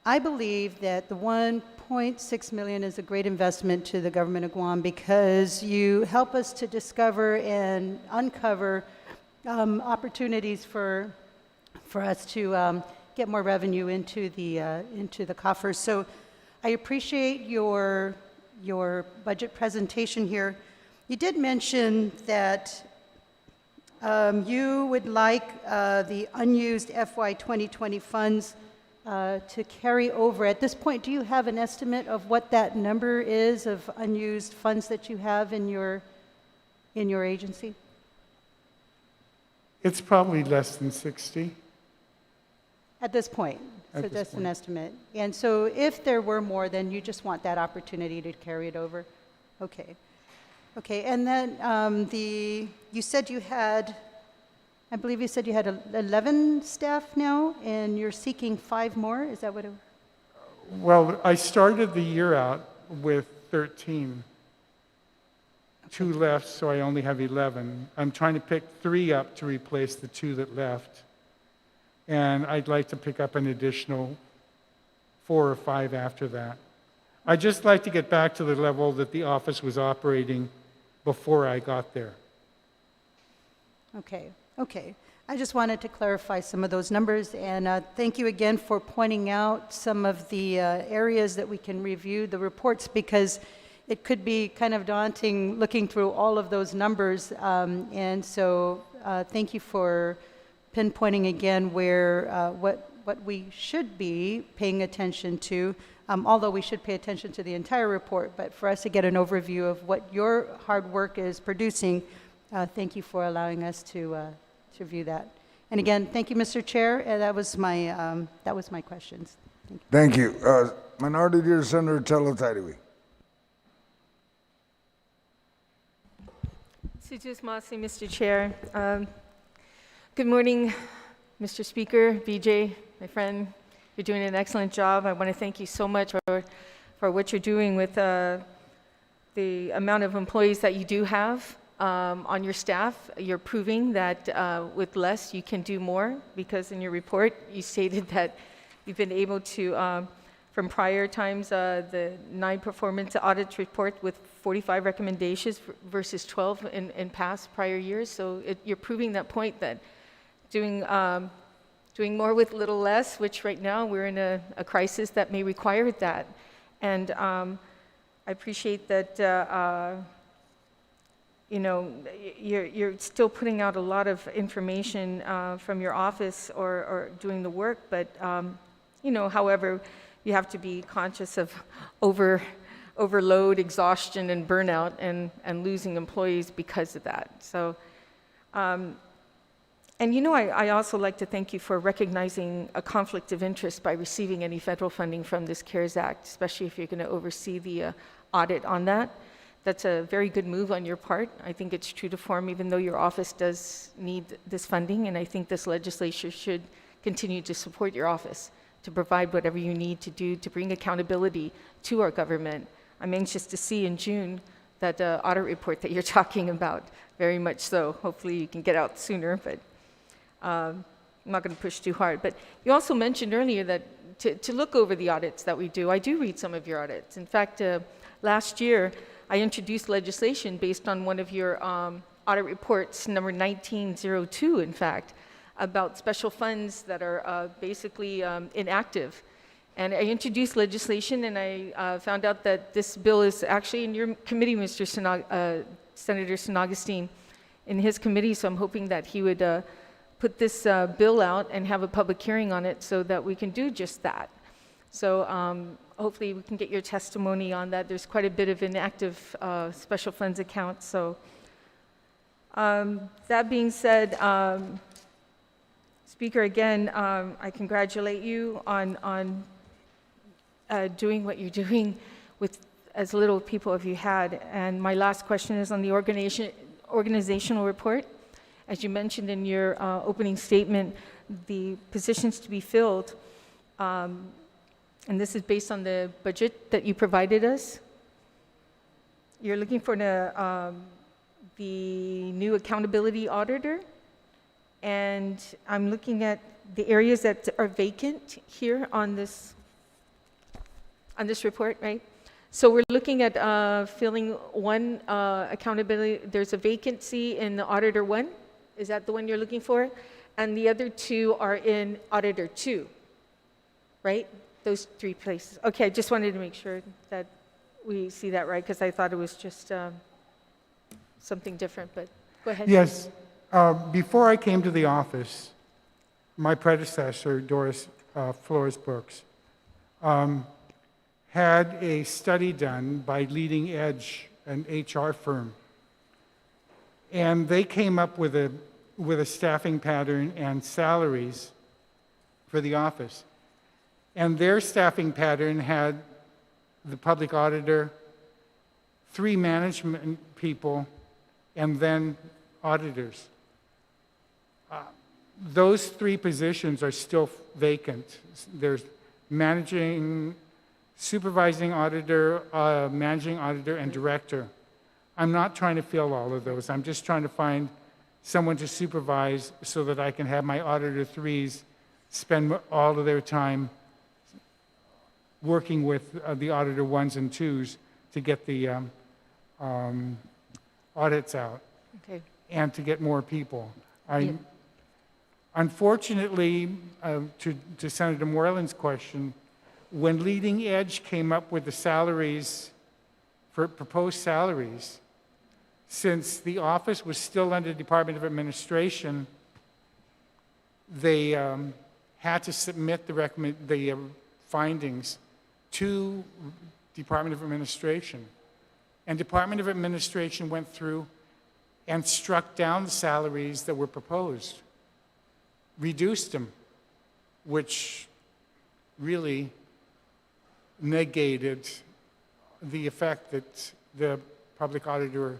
I believe that the 1.6 million is a great investment to the government of Guam because you help us to discover and uncover opportunities for us to get more revenue into the coffers. So I appreciate your budget presentation here. You did mention that you would like the unused FY 2020 funds to carry over. At this point, do you have an estimate of what that number is of unused funds that you have in your agency? It's probably less than 60. At this point, so At this just an point. estimate. And so if there were more, then you just want that opportunity to carry it over? Okay. Okay, and then you said you had, I believe you said you had 11 staff now, and you're seeking 5 more? Is that what it? Well, I started the year out with 13. 2 left, so I only have 11. I'm trying to pick 3 up to replace the 2 that left. And I'd like to pick up an additional 4 or 5 after that. I'd just like to get back to the level that the office was operating before I got there. Okay, okay. I just wanted to clarify some of those numbers, and thank you again for pointing out some of the areas that we can review the reports, because it could be kind of daunting looking through all of those numbers, and so thank you for pinpointing again where what we should be paying attention to, although we should pay attention to the entire report, but for us to get an overview of what your hard work is producing, thank you for allowing us to view that. And again, thank you, Mr. Chair. That was my questions. Thank you. Minority Leader Senator Talataiwi. Sujus Masi, Mr. Chair. Good morning, Mr. Speaker, BJ, my friend. You're doing an excellent job. I want to thank you so much for what you're doing with the amount of employees that you do have on your staff. You're proving that with less you can do more, because in your report you stated that you've been able to, from prior times, the 9 performance audits report with 45 recommendations versus 12 in past prior years. So you're proving that point, that doing more with little less, which right now we're in a crisis that may require that. And I appreciate that you're still putting out a lot of information from your office or doing the work, but however, you have to be conscious of overload, exhaustion, and burnout, and losing employees because of that. So, I also like to thank you for recognizing a conflict of interest by receiving any federal funding from this CARES Act, especially if you're going to oversee the audit on that. That's a very good move on your part. I think it's true to form, even though your office does need this funding, and I think this legislature should continue to support your office to provide whatever you need to do to bring accountability to our government. I'm anxious to see in June that audit report that you're talking about, very much so. Hopefully you can get out sooner, but I'm not going to push too hard. But you also mentioned earlier that to look over the audits that we do. I do read some of your audits. In fact, last year I introduced legislation based on one of your audit reports, number 1902, in fact, about special funds that are basically inactive. And I introduced legislation, and I found out that this bill is actually in your committee, Senator San Agustin, in his committee. So I'm hoping that he would put this bill out and have a public hearing on it so that we can do just that. So hopefully we can get your testimony on that. There's quite a bit of inactive special funds accounts. So that being said, Speaker, again, I congratulate you on doing what you're doing with as little people have you had? And my last question is on the organizational report. As you mentioned in your opening statement, the positions to be filled, and this is based on the budget that you provided us. You're looking for the new accountability auditor, and I'm looking at the areas that are vacant here on this report, right? So we're looking at filling one accountability. There's a vacancy in the auditor 1. Is that the one you're looking for? And the other 2 are in auditor 2, right? Those 3 places. Okay, I just wanted to make sure that we see that right, because I thought it was just something different, but go ahead. Yes. Before I came to the office, my predecessor, Doris Flores Brooks, had a study done by Leading Edge, an HR firm. And they came up with a staffing pattern and salaries for the office. And their staffing pattern had the public auditor, 3 management people, and then auditors. Those 3 positions are still vacant. There's supervising auditor, managing auditor, and director. I'm not trying to fill all of those. I'm just trying to find someone to supervise so that I can have my auditor 3s spend all of their time working with the auditor 1s and 2s to get the audits out. Okay. And to get more people. Yeah. Unfortunately, to Senator Moreland's question, when Leading Edge came up with the salaries, for proposed salaries, since the office was still under Department of Administration, they had to submit the findings to Department of Administration. And Department of Administration went through and struck down the salaries that were proposed, reduced them, which really negated the effect that the public auditor,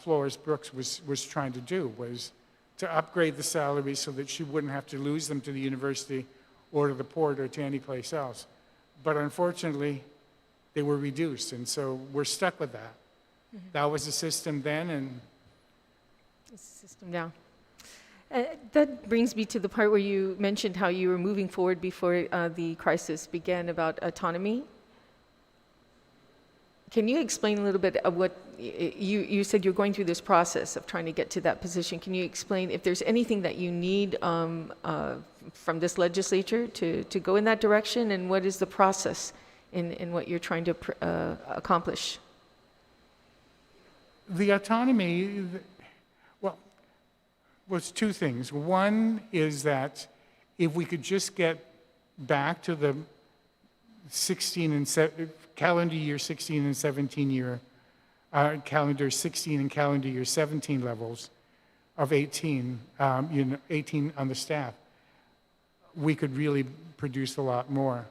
Flores Brooks, was trying to do, was to upgrade the salaries so that she wouldn't have to lose them to the university or to the port or to any place else. But unfortunately, they were reduced, and so we're stuck with that. Mm-hmm. That was the system then, and It's the system now. That brings me to the part where you mentioned how you were moving forward before the crisis began about autonomy. Can you explain a little bit of what you said you're going through this process of trying to get to that position? Can you explain if there's anything that you need from this legislature to go in that direction, and what is the process in what you're trying to accomplish? the autonomy, well, was 2 things. One is that if we could just get back to the calendar year 16 and 17 year, calendar 16 and calendar year 17 levels of 18, 18 on the staff, we could really produce a lot more.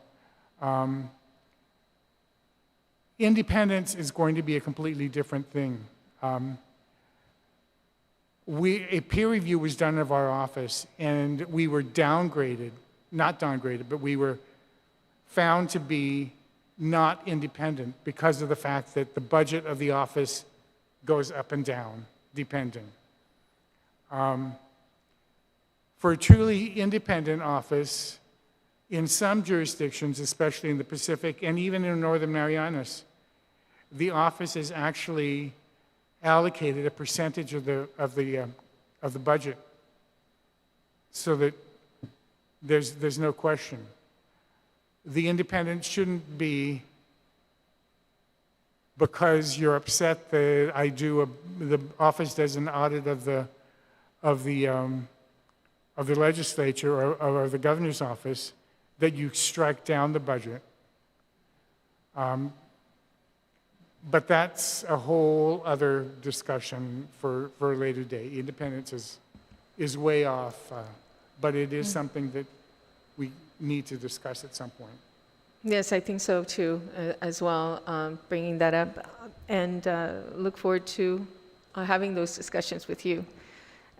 Independence is going to be a completely different thing. A peer review was done of our office, and we were downgraded, not downgraded, but we were found to be not independent because of the fact that the budget of the office goes up and down, depending. For a truly independent office, in some jurisdictions, especially in the Pacific and even in Northern Marianas, the office is actually allocated a percentage of the budget, so that there's no question. The independence shouldn't be because you're upset that the office does an audit of the legislature or the governor's office, that you strike down the budget. But that's a whole other discussion for a later day. Independence is way off, but it is something that we need to discuss at some point. Yes, I think so too, as well, bringing that up, and look forward to having those discussions with you.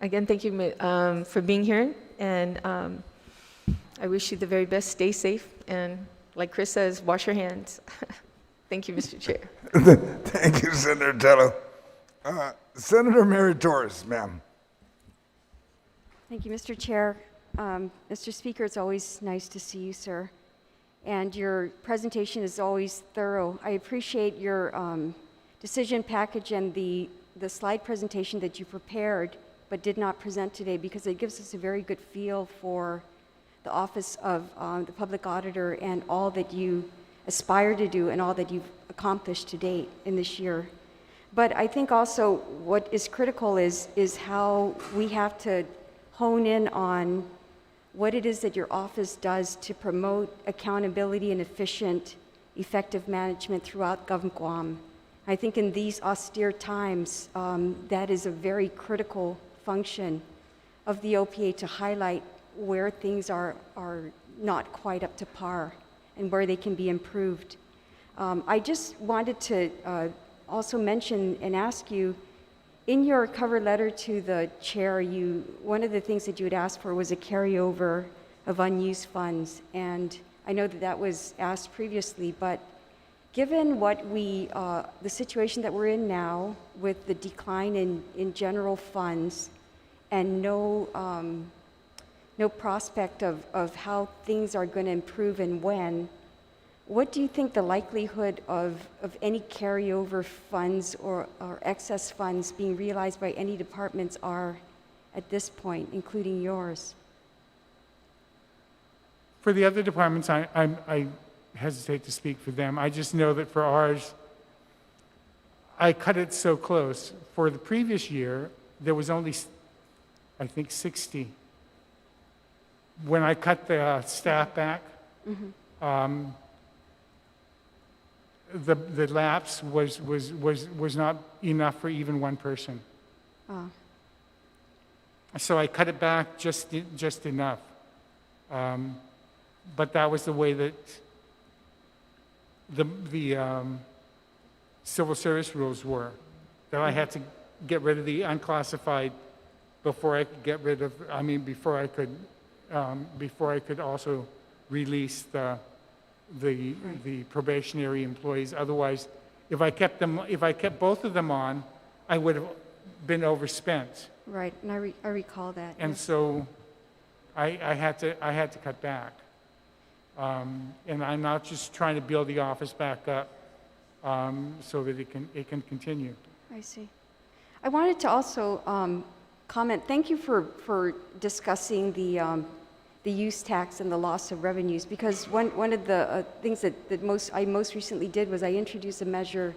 Again, thank you for being here, and I wish you the very best. Stay safe, and like Chris says, wash your hands. Thank you, Mr. Chair. Thank you, Senator Tello. Senator Mary Torres, ma'am. Thank you, Mr. Chair. Mr. Speaker, it's always nice to see you, sir. And your presentation is always thorough. I appreciate your decision package and the slide presentation that you prepared but did not present today, because it gives us a very good feel for the Office of the Public Auditor and all that you aspire to do and all that you've accomplished to date in this year. But I think also what is critical is how we have to hone in on what it is that your office does to promote accountability and efficient, effective management throughout Gov Guam. I think in these austere times, that is a very critical function of the OPA, to highlight where things are not quite up to par and where they can be improved. I just wanted to also mention and ask you, in your cover letter to the chair, one of the things that you had asked for was a carryover of unused funds. And I know that that was asked previously, but given the situation that we're in now with the decline in general funds and no prospect of how things are going to improve and when, what do you think the likelihood of any carryover funds or excess funds being realized by any departments are at this point, including yours? For the other departments, I hesitate to speak for them. I just know that for ours, I cut it so close. For the previous year, there was only, I think, 60. When I cut the staff back, the lapse was not enough for even one person. Oh. So I cut it back just enough. But that was the way that the civil service rules were, that I had to get rid of the unclassified before I could get rid of, before I could also release the probationary employees. Otherwise, if I kept both of them on, I would have been overspent. Right, and I recall that. And yes. so I had to cut back. And I'm not just trying to build the office back up so that it can continue. I see. I wanted to also comment. Thank you for discussing the use tax and the loss of revenues, because one of the things that I most recently did was I introduced a measure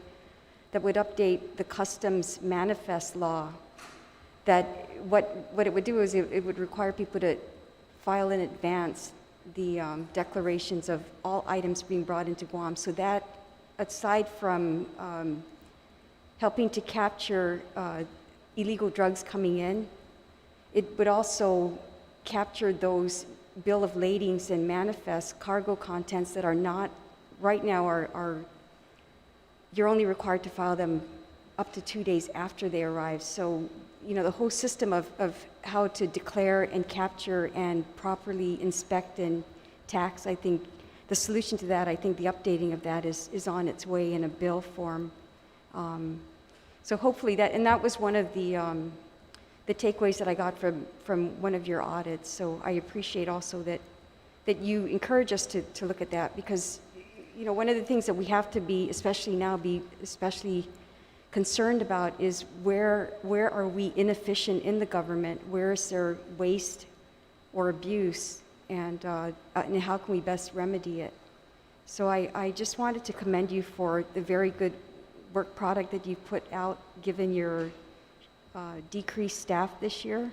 that would update the customs manifest law. That what it would do is it would require people to file in advance the declarations of all items being brought into Guam, so that aside from helping to capture illegal drugs coming in, it would also capture those bill of ladings and manifest cargo contents that are not, right now are you're only required to file them up to 2 days after they arrive. So, the whole system of how to declare and capture and properly inspect and tax, I think the solution to that, I think the updating of that is on its way in a bill form. So hopefully that was one of the takeaways that I got from one of your audits. So I appreciate also that you encourage us to look at that, because one of the things that we have to be, especially now, especially concerned about is where are we inefficient in the government? Where is there waste or abuse, and how can we best remedy it? So I just wanted to commend you for the very good work product that you've put out, given your decreased staff this year,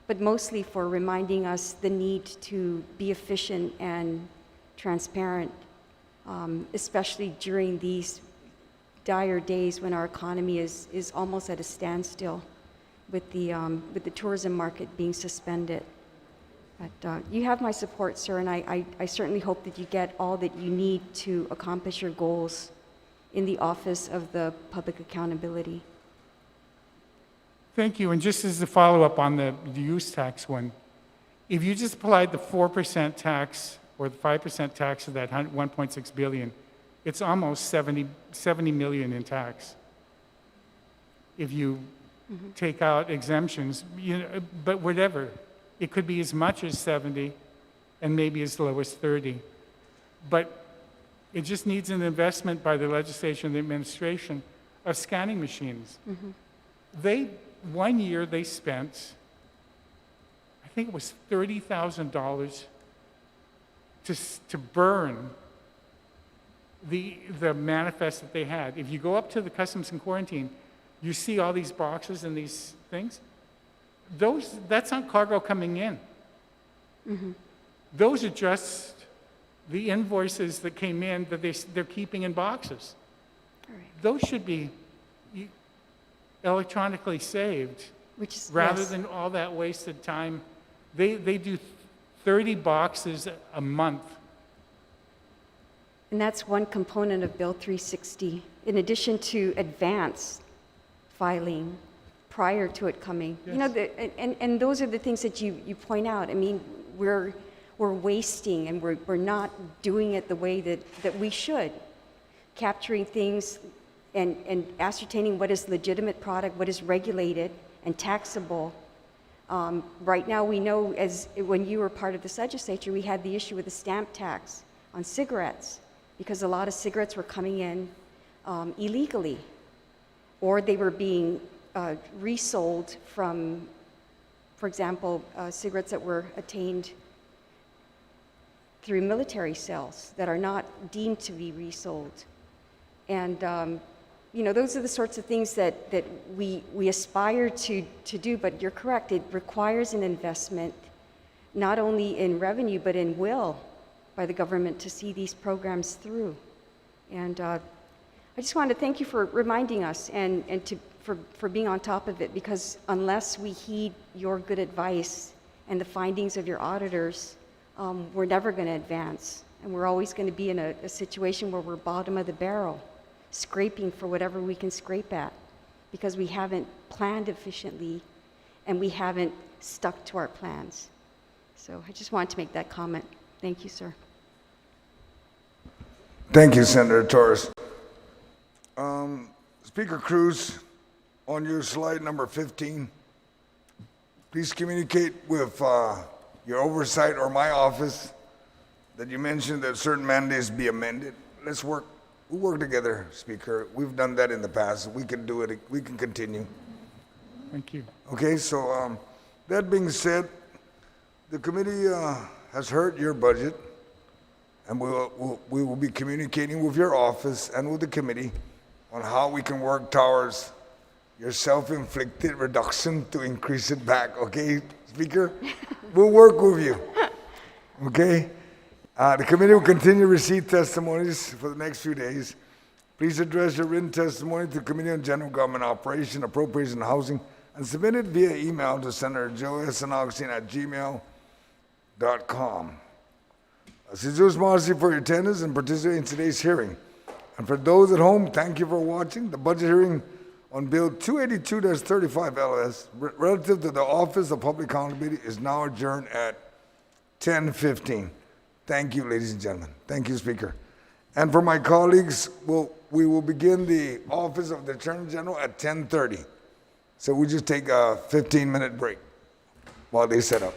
but mostly for reminding us the need to be efficient and transparent, especially during these dire days when our economy is almost at a standstill with the tourism market being suspended. But you have my support, sir, and I certainly hope that you get all that you need to accomplish your goals in the Office of the Public Accountability. Thank you. And just as a follow-up on the use tax one, if you just applied the 4% tax or the 5% tax of that 1.6 billion, it's almost 70 million in tax. If you take out exemptions, but whatever, it could be as much as 70 and maybe as low as 30. But it just needs an investment by the legislation and the administration of scanning machines. One year they spent, I think it was $30,000 to burn the manifest that they had. If you go up to the Customs and Quarantine, you see all these boxes and these things. That's not cargo coming in. Those are just the invoices that came in that they're keeping in boxes. All right. Those should be electronically saved rather yes. than all that wasted time. They do 30 boxes a month. And that's one component of Bill 360, in addition to advance filing prior to it coming. Yes. You know, and those are the things that you point out. I mean, we're wasting and we're not doing it the way that we should. Capturing things and ascertaining what is legitimate product, what is regulated and taxable. Right now, we know, when you were part of this legislature, we had the issue with the stamp tax on cigarettes, because a lot of cigarettes were coming in illegally, or they were being resold from, for example, cigarettes that were attained through military sales that are not deemed to be resold. And you know, those are the sorts of things that we aspire to do, but you're correct, it requires an investment, not only in revenue, but in will by the government to see these programs through. And I just wanted to thank you for reminding us and for being on top of it, because unless we heed your good advice and the findings of your auditors, we're never going to advance. And we're always going to be in a situation where we're bottom of the barrel, scraping for whatever we can scrape at, because we haven't planned efficiently and we haven't stuck to our plans. So I just wanted to make that comment. Thank you, sir. Thank you, Senator Torres. Speaker Cruz, on your slide number 15, please communicate with your oversight or my office that you mentioned that certain mandates be amended. We'll work together, Speaker. We've done that in the past. We can do it. We can continue. Thank you. Okay, so that being said, the committee has heard your budget, and we will be communicating with your office and with the committee on how we can work towards your self-inflicted reduction to increase it back. Okay, Speaker? We'll work with you. Okay? The committee will continue to receive testimonies for the next few days. Please address your written testimony to the Committee on General Government Operation, Appropriation, and Housing, and submit it via email to Senator Joe S. and Agustin at gmail.com. Jesus Marcy for your attendance and participating in today's hearing. And for those at home, thank you for watching. The budget hearing on Bill 282-35 LS relative to the Office of Public Accountability is now adjourned at 10:15. Thank you, ladies and gentlemen. Thank you, Speaker. And for my colleagues, we will begin the Office of the Attorney General at 10:30. So we'll just take a 15-minute break while they set up.